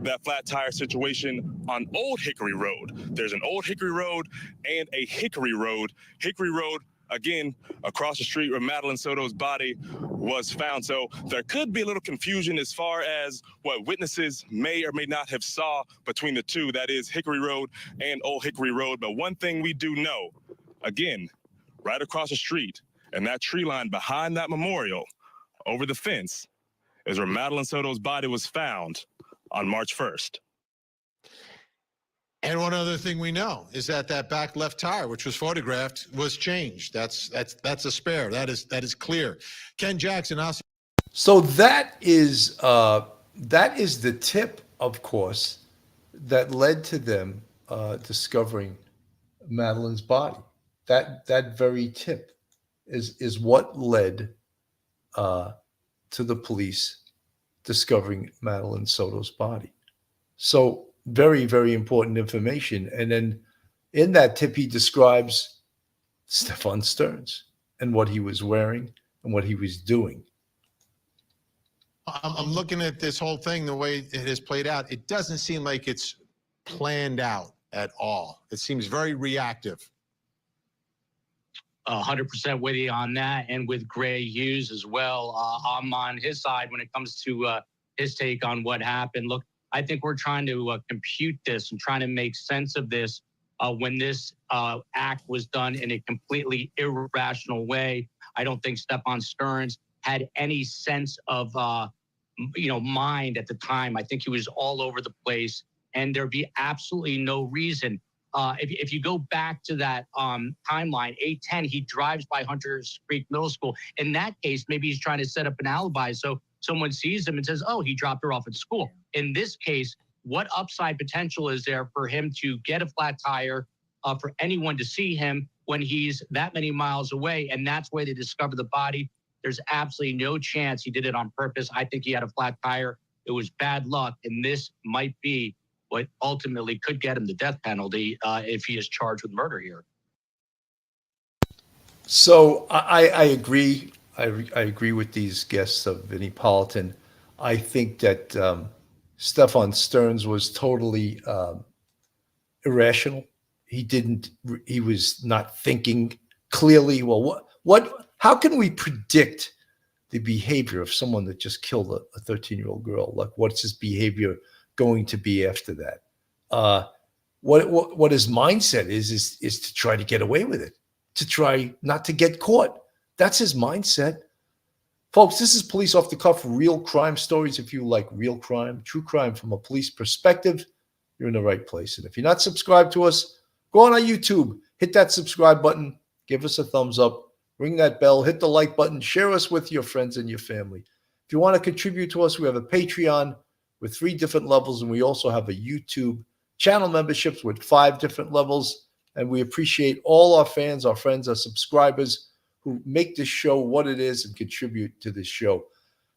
L: that flat tire situation on Old Hickory Road. There's an Old Hickory Road and a Hickory Road. Hickory Road, again, across the street where Madeline Soto's body was found. So there could be a little confusion as far as what witnesses may or may not have saw between the two. That is Hickory Road and Old Hickory Road. But one thing we do know, again, right across the street, and that tree line behind that memorial over the fence is where Madeline Soto's body was found on March 1st.
E: And one other thing we know is that back left tire, which was photographed, was changed. That's a spare. That is clear. Ken Jackson, I'll see.
A: So that is the tip, of course, that led to them discovering Madeline's body. That very tip is what led to the police discovering Madeline Soto's body. So very, very important information. And then in that tip, he describes Stephan Sterns and what he was wearing and what he was doing.
E: I'm looking at this whole thing, the way it has played out. It doesn't seem like it's planned out at all. It seems very reactive.
J: 100% with you on that, and with Gray Hughes as well. I'm on his side when it comes to his take on what happened. Look, I think we're trying to compute this and trying to make sense of this when this act was done in a completely irrational way. I don't think Stephan Sterns had any sense of mind at the time. I think he was all over the place, and there'd be absolutely no reason. If you go back to that timeline, 8:10, he drives by Hunters Creek Middle School. In that case, maybe he's trying to set up an alibi so someone sees him and says, oh, he dropped her off at school. In this case, what upside potential is there for him to get a flat tire, for anyone to see him when he's that many miles away? And that's where they discover the body. There's absolutely no chance he did it on purpose. I think he had a flat tire. It was bad luck, and this might be what ultimately could get him the death penalty if he is charged with murder here.
A: So I agree. I agree with these guests of Vinnie Politan. I think that Stephan Sterns was totally irrational. He was not thinking clearly. Well, how can we predict the behavior of someone that just killed a 13-year-old girl? Like, what's his behavior going to be after that? What his mindset is to try to get away with it, to try not to get caught. That's his mindset. Folks, this is Police Off the Cuff, real crime stories. If you like real crime, true crime from a police perspective, you're in the right place. And if you're not subscribed to us, go on our YouTube, hit that subscribe button, give us a thumbs up, ring that bell, hit the like button, share us with your friends and your family. If you want to contribute to us, we have a Patreon with 3 different levels, and we also have a YouTube channel memberships with 5 different levels. And we appreciate all our fans, our friends, our subscribers who make this show what it is and contribute to this show.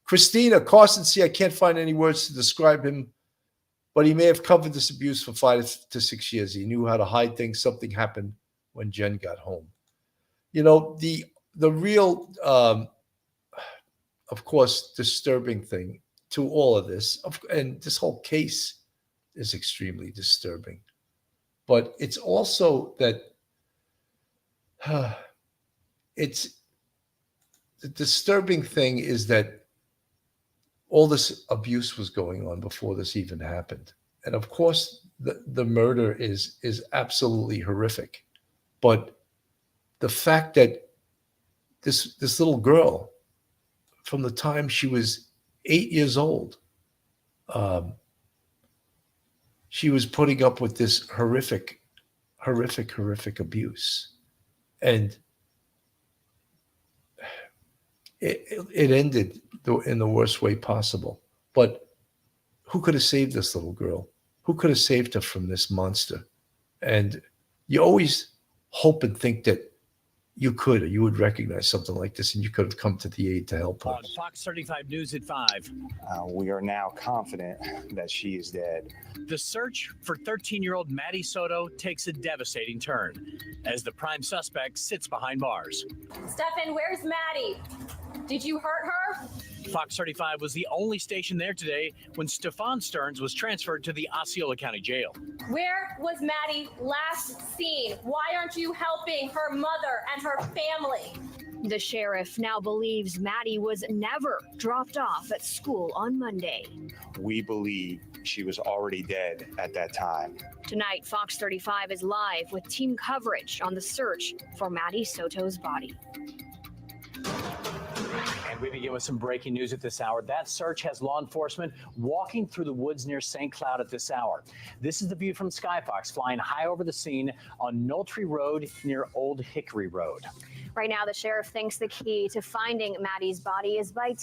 A: Carson C., I can't find any words to describe him, but he may have covered this abuse for 5 to 6 years. He knew how to hide things. Something happened when Jen got home. You know, the real, of course, disturbing thing to all of this, and this whole case is extremely disturbing, but it's also that the disturbing thing is that all this abuse was going on before this even happened. And of course, the murder is absolutely horrific. But the fact that this little girl, from the time she was 8 years old, she was putting up with this horrific abuse. And it ended in the worst way possible. But who could have saved this little girl? Who could have saved her from this monster? And you always hope and think that you would recognize something like this, and you could have come to the aid to help her.
M: Fox 35 News at 5.
I: We are now confident that she is dead.
M: The search for 13-year-old Maddie Soto takes a devastating turn as the prime suspect sits behind bars.
G: Stephan, where's Maddie? Did you hurt her?
M: Fox 35 was the only station there today when Stephan Sterns was transferred to the Osceola County Jail.
G: Where was Maddie last seen? Why aren't you helping her mother and her family?
N: The sheriff now believes Maddie was never dropped off at school on Monday.
I: We believe she was already dead at that time.
N: Tonight, Fox 35 is live with team coverage on the search for Maddie Soto's body.
M: And we begin with some breaking news at this hour. That search has law enforcement walking through the woods near St. Cloud at this hour. This is the view from Skyfox, flying high over the scene on Knowltree Road near Old Hickory Road.
N: Right now, the sheriff thinks the key to finding Maddie's body is by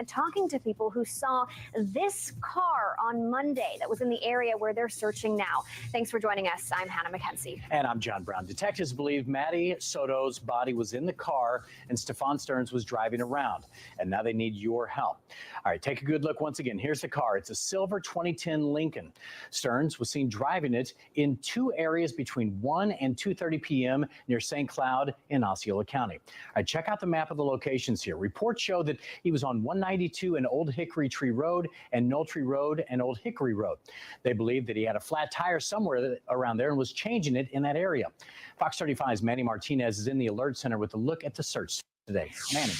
N: talking to people who saw this car on Monday that was in the area where they're searching now. Thanks for joining us. I'm Hannah McKenzie.
M: And I'm John Brown. Detectives believe Maddie Soto's body was in the car and Stephan Sterns was driving around. And now they need your help. All right, take a good look once again. Here's the car. It's a silver 2010 Lincoln. Sterns was seen driving it in two areas between 1 and 2:30 p.m. near St. Cloud in Osceola County. All right, check out the map of the locations here. Reports show that he was on 192 and Old Hickory Tree Road and Knowltree Road and Old Hickory Road. They believe that he had a flat tire somewhere around there and was changing it in that area. Fox 35's Manny Martinez is in the alert center with a look at the search today. Manny.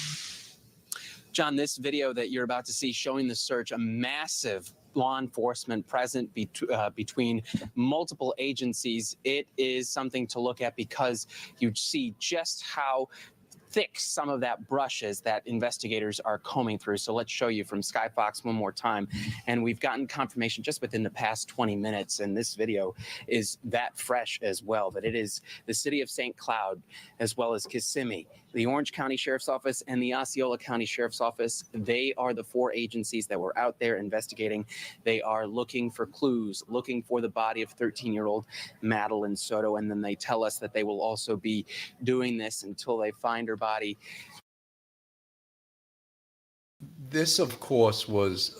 O: John, this video that you're about to see showing the search, a massive law enforcement present between multiple agencies. It is something to look at because you see just how thick some of that brush is that investigators are combing through. So let's show you from Skyfox one more time. And we've gotten confirmation just within the past 20 minutes, and this video is that fresh as well, that it is the city of St. Cloud, as well as Kissimmee, the Orange County Sheriff's Office, and the Osceola County Sheriff's Office. They are the four agencies that were out there investigating. They are looking for clues, looking for the body of 13-year-old Madeline Soto, and then they tell us that they will also be doing this until they find her body.
A: This, of course, was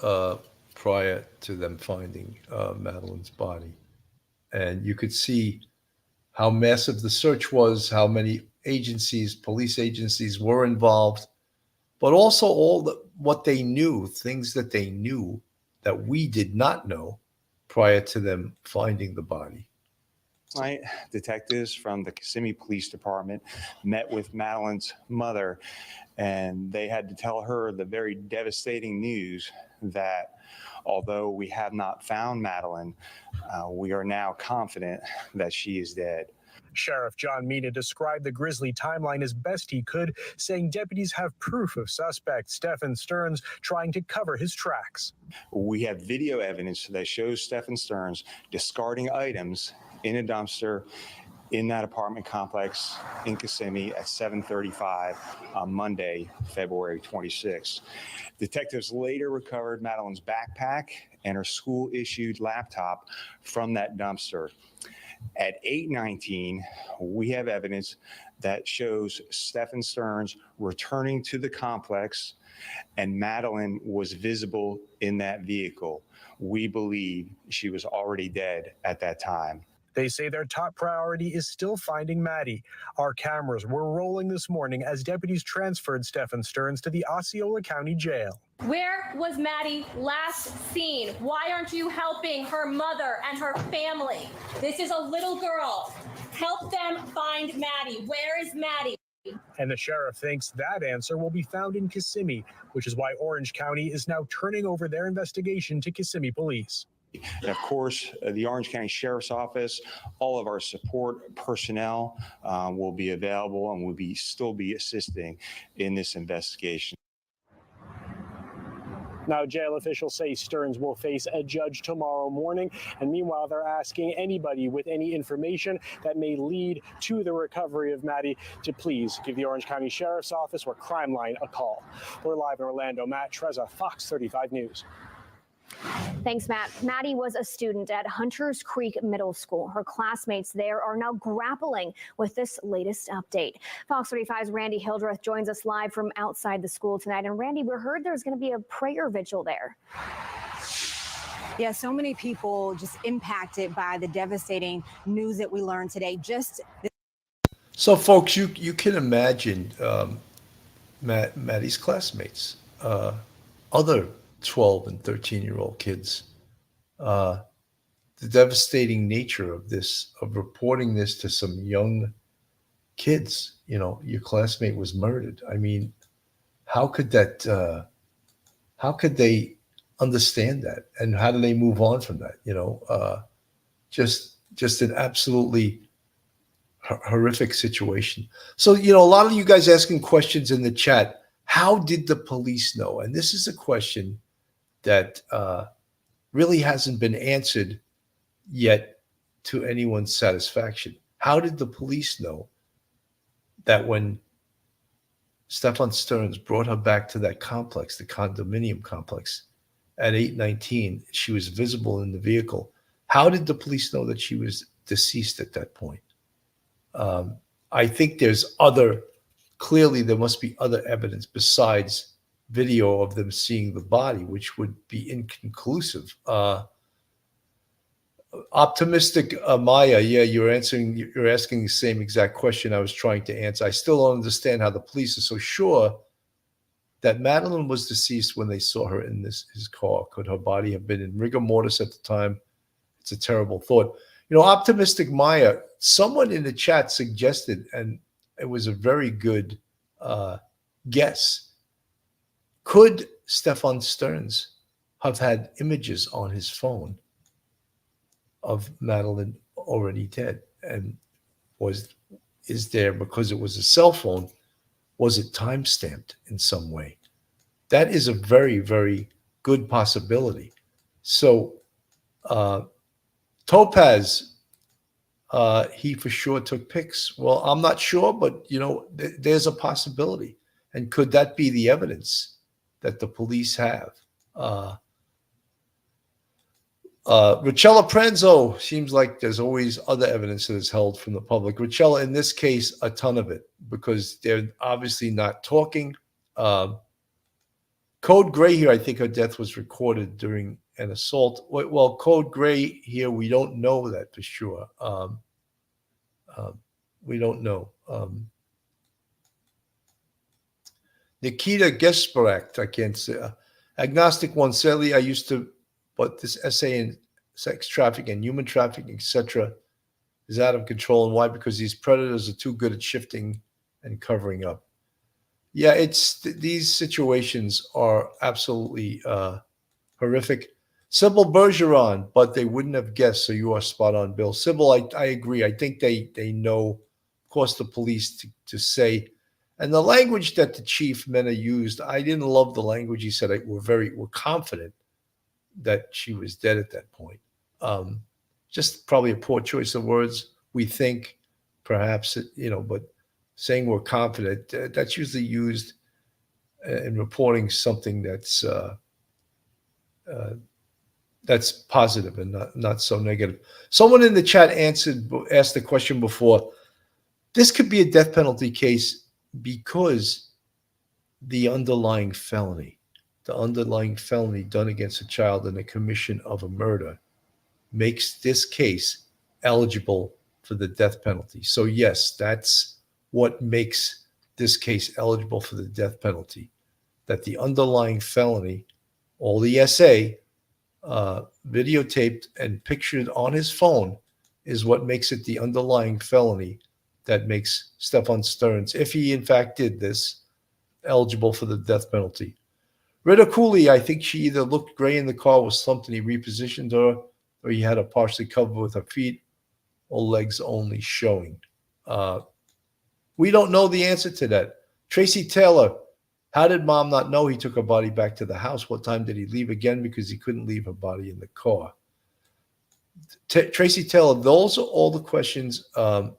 A: prior to them finding Madeline's body. And you could see how massive the search was, how many agencies, police agencies were involved, but also what they knew, things that they knew that we did not know prior to them finding the body.
I: Right. Detectives from the Kissimmee Police Department met with Madeline's mother, and they had to tell her the very devastating news that although we have not found Madeline, we are now confident that she is dead.
P: Sheriff John Mina described the grisly timeline as best he could, saying deputies have proof of suspect Stephan Sterns trying to cover his tracks.
I: We have video evidence that shows Stephan Sterns discarding items in a dumpster in that apartment complex in Kissimmee at 7:35 on Monday, February 26. Detectives later recovered Madeline's backpack and her school-issued laptop from that dumpster. At 8:19, we have evidence that shows Stephan Sterns returning to the complex, and Madeline was visible in that vehicle. We believe she was already dead at that time.
P: They say their top priority is still finding Maddie. Our cameras were rolling this morning as deputies transferred Stephan Sterns to the Osceola County Jail.
G: Where was Maddie last seen? Why aren't you helping her mother and her family? This is a little girl. Help them find Maddie. Where is Maddie?
P: And the sheriff thinks that answer will be found in Kissimmee, which is why Orange County is now turning over their investigation to Kissimmee police.
I: And of course, the Orange County Sheriff's Office, all of our support personnel will be available and will still be assisting in this investigation.
P: Now, jail officials say Sterns will face a judge tomorrow morning. And meanwhile, they're asking anybody with any information that may lead to the recovery of Maddie to please give the Orange County Sheriff's Office or Crime Line a call. We're live in Orlando. Matt Trezza, Fox 35 News.
N: Thanks, Matt. Maddie was a student at Hunters Creek Middle School. Her classmates there are now grappling with this latest update. Fox 35's Randy Hildreth joins us live from outside the school tonight. And Randy, we heard there's going to be a prayer vigil there.
Q: Yeah, so many people just impacted by the devastating news that we learned today.
A: So, folks, you can imagine Maddie's classmates, other 12 and 13-year-old kids, the devastating nature of this, of reporting this to some young kids. You know, your classmate was murdered. I mean, how could they understand that? And how do they move on from that? You know, just an absolutely horrific situation. So, you know, a lot of you guys asking questions in the chat, how did the police know? And this is a question that really hasn't been answered yet to anyone's satisfaction. How did the police know that when Stephan Sterns brought her back to that complex, the condominium complex, at 8:19, she was visible in the vehicle? How did the police know that she was deceased at that point? I think clearly there must be other evidence besides video of them seeing the body, which would be inconclusive. Optimistic Maya, yeah, you're asking the same exact question I was trying to answer. I still don't understand how the police are so sure that Madeline was deceased when they saw her in his car. Could her body have been in rigor mortis at the time? It's a terrible thought. You know, Optimistic Maya, someone in the chat suggested, and it was a very good guess, could Stephan Sterns have had images on his phone of Madeline already dead? And is there, because it was a cell phone, was it time-stamped in some way? That is a very, very good possibility. So Topaz, he for sure took pics. Well, I'm not sure, but, you know, there's a possibility. And could that be the evidence that the police have? Richella Pranzo, seems like there's always other evidence that is held from the public. Richella, in this case, a ton of it, because they're obviously not talking. Code Gray here, I think her death was recorded during an assault. Well, Code Gray here, we don't know that for sure. We don't know. Nikita Gesperak, I can't say. Agnostic One, sadly, I used to, but this essay in sex trafficking, human trafficking, etc., is out of control. And why? Because these predators are too good at shifting and covering up. Yeah, these situations are absolutely horrific. Sybil Bergeron, but they wouldn't have guessed, so you are spot on, Bill. Sybil, I agree. I think they know, of course, the police to say. And the language that the chief Mena used, I didn't love the language. He said, we're confident that she was dead at that point. Just probably a poor choice of words. We think, perhaps, you know, but saying we're confident, that's usually used in reporting something that's positive and not so negative. Someone in the chat asked the question before. This could be a death penalty case because the underlying felony done against a child in the commission of a murder makes this case eligible for the death penalty. So yes, that's what makes this case eligible for the death penalty, that the underlying felony, all the essay, videotaped and pictured on his phone, is what makes it the underlying felony that makes Stephan Sterns, if he in fact did this, eligible for the death penalty. Rita Cooley, I think she either looked gray in the car, was slumped, and he repositioned her, or he had her partially covered with her feet or legs only showing. We don't know the answer to that. Tracy Taylor, how did mom not know he took her body back to the house? What time did he leave again? Because he couldn't leave her body in the car. Tracy Taylor, those are all the questions that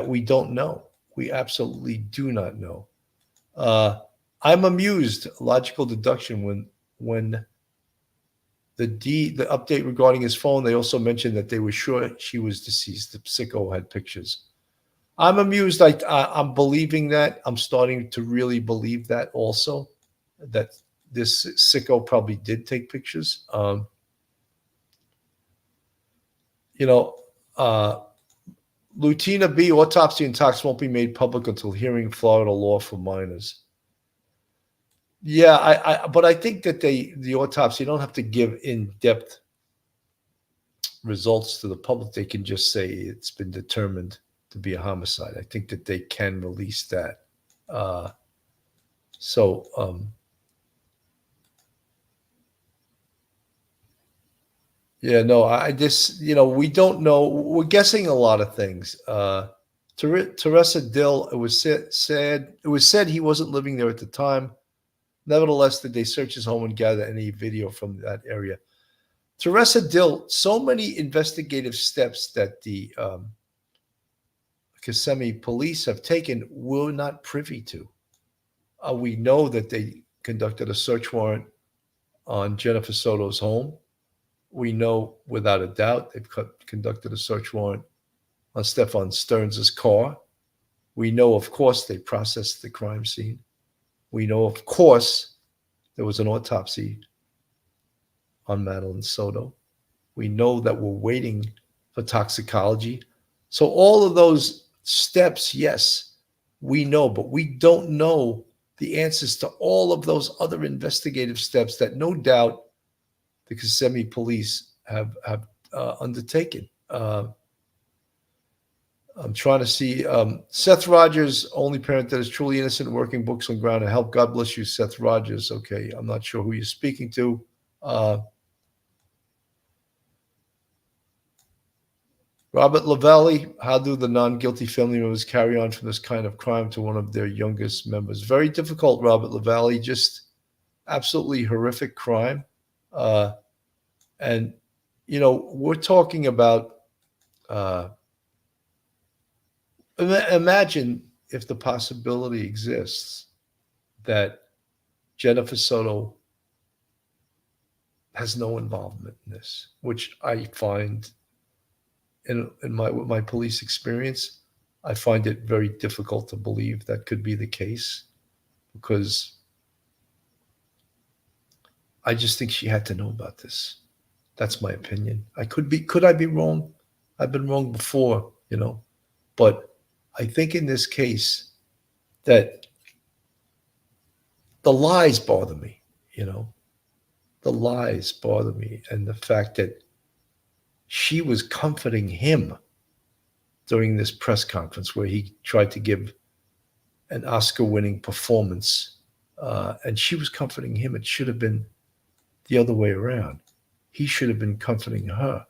A: we don't know. We absolutely do not know. I'm amused, logical deduction, when the update regarding his phone, they also mentioned that they were sure she was deceased. The sicko had pictures. I'm amused. I'm believing that. I'm starting to really believe that also, that this sicko probably did take pictures. Lutina B, autopsy and tox won't be made public until hearing Florida law for minors. Yeah, but I think that the autopsy don't have to give in-depth results to the public. They can just say it's been determined to be a homicide. I think that they can release that. We don't know. We're guessing a lot of things. Teresa Dill, it was said he wasn't living there at the time. Nevertheless, did they search his home and gather any video from that area? Teresa Dill, so many investigative steps that the Kissimmee police have taken, we're not privy to. We know that they conducted a search warrant on Jennifer Soto's home. We know without a doubt they've conducted a search warrant on Stephan Sterns' car. We know, of course, they processed the crime scene. We know, of course, there was an autopsy on Madeline Soto. We know that we're waiting for toxicology. So all of those steps, yes, we know, but we don't know the answers to all of those other investigative steps that no doubt the Kissimmee police have undertaken. I'm trying to see Seth Rogers, only parent that is truly innocent, working books on ground and help. God bless you, Seth Rogers. Okay, I'm not sure who you're speaking to. Robert Lavallee, how do the non-guilty family members carry on from this kind of crime to one of their youngest members? Very difficult, Robert Lavallee, just absolutely horrific crime. And, we're talking about, imagine if the possibility exists that Jennifer Soto has no involvement in this, which I find in my police experience, I find it very difficult to believe that could be the case, because I just think she had to know about this. That's my opinion. Could I be wrong? I've been wrong before, but I think in this case that the lies bother me, the lies bother me. And the fact that she was comforting him during this press conference where he tried to give an Oscar-winning performance, and she was comforting him. It should have been the other way around. He should have been comforting her.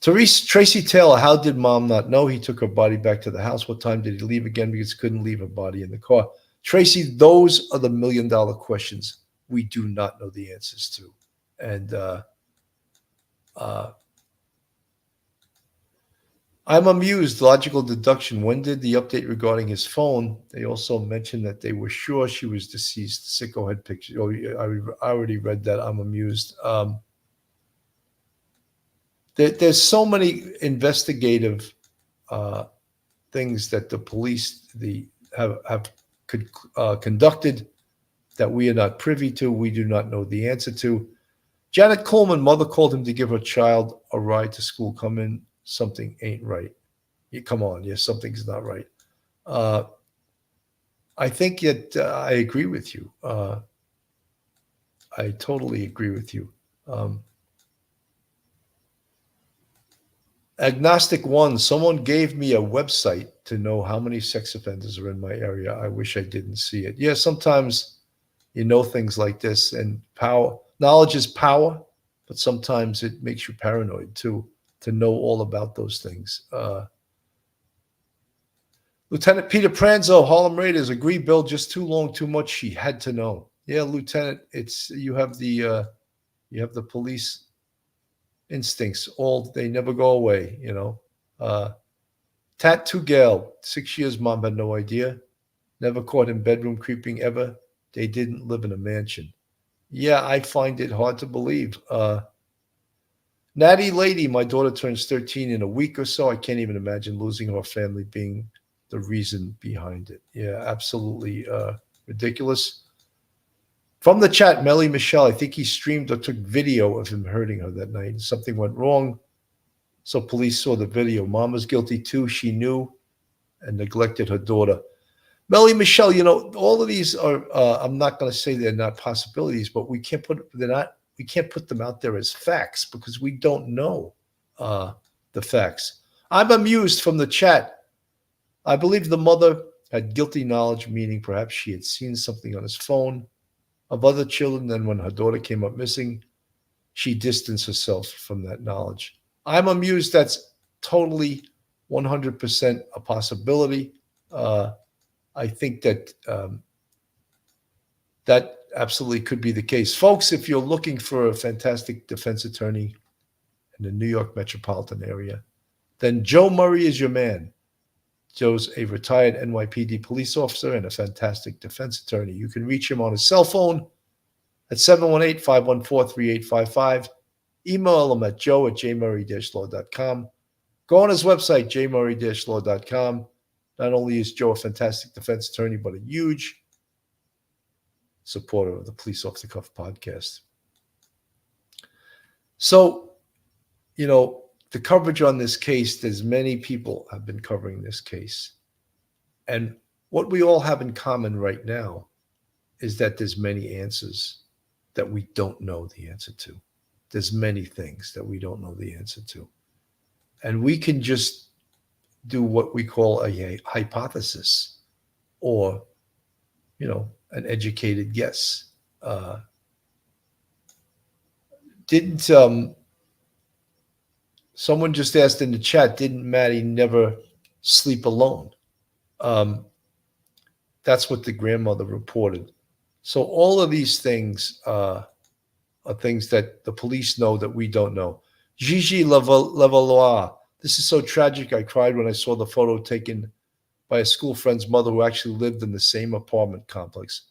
A: Tracy Taylor, how did mom not know he took her body back to the house? What time did he leave again? Because he couldn't leave her body in the car. Tracy, those are the million-dollar questions we do not know the answers to. And I'm amused. Logical deduction. When did the update regarding his phone? They also mentioned that they were sure she was deceased. Sicko had pictures. Oh, I already read that. I'm amused. There's so many investigative things that the police have conducted that we are not privy to. We do not know the answer to. Janet Coleman, mother called him to give her child a ride to school. Come in, something ain't right. Come on, yes, something's not right. I think that I agree with you. I totally agree with you. Agnostic One, someone gave me a website to know how many sex offenders are in my area. I wish I didn't see it. Yeah, sometimes you know things like this, and knowledge is power, but sometimes it makes you paranoid too, to know all about those things. Lieutenant Peter Pranzo, Harlem Raiders, agree, Bill, just too long, too much. She had to know. Yeah, Lieutenant, you have the police instincts. They never go away, you know. Tattoo Gal, 6 years, mom had no idea. Never caught in bedroom creeping ever. They didn't live in a mansion. Yeah, I find it hard to believe. Natty Lady, my daughter turns 13 in a week or so. I can't even imagine losing her family being the reason behind it. Yeah, absolutely ridiculous. From the chat, Melly Michelle, I think he streamed or took video of him hurting her that night, and something went wrong. So police saw the video. Mom was guilty too. She knew and neglected her daughter. Melly Michelle, you know, all of these are, I'm not going to say they're not possibilities, but we can't put them out there as facts because we don't know the facts. I'm amused from the chat. I believe the mother had guilty knowledge, meaning perhaps she had seen something on his phone of other children. Then when her daughter came up missing, she distanced herself from that knowledge. I'm amused. That's totally 100% a possibility. I think that that absolutely could be the case. Folks, if you're looking for a fantastic defense attorney in the New York metropolitan area, then Joe Murray is your man. Joe's a retired NYPD police officer and a fantastic defense attorney. You can reach him on his cell phone at 718-514-3855. Email him at joe@jmurray-law.com. Go on his website, jmurray-law.com. Not only is Joe a fantastic defense attorney, but a huge supporter of the Police Off the Cuff podcast. So, you know, the coverage on this case, there's many people have been covering this case. And what we all have in common right now is that there's many answers that we don't know the answer to. There's many things that we don't know the answer to. And we can just do what we call a hypothesis or, you know, an educated guess. Someone just asked in the chat, didn't Maddie never sleep alone? That's what the grandmother reported. So all of these things are things that the police know that we don't know. Gigi Levallois, this is so tragic. I cried when I saw the photo taken by a school friend's mother who actually lived in the same apartment complex.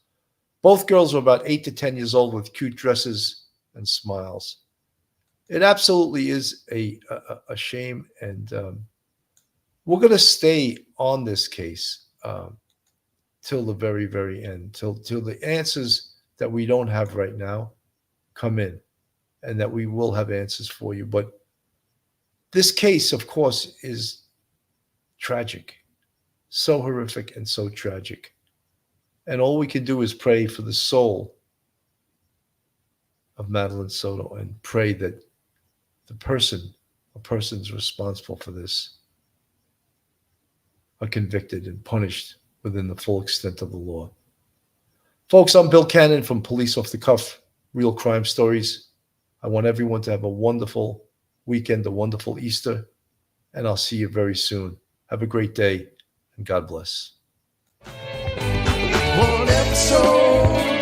A: Both girls were about 8 to 10 years old with cute dresses and smiles. It absolutely is a shame, and we're going to stay on this case till the very, very end, till the answers that we don't have right now come in, and that we will have answers for you. But this case, of course, is tragic, so horrific and so tragic. And all we can do is pray for the soul of Madeline Soto and pray that the persons responsible for this are convicted and punished within the full extent of the law. Folks, I'm Bill Cannon from Police Off the Cuff, Real Crime Stories. I want everyone to have a wonderful weekend, a wonderful Easter, and I'll see you very soon. Have a great day, and God bless.
R: One episode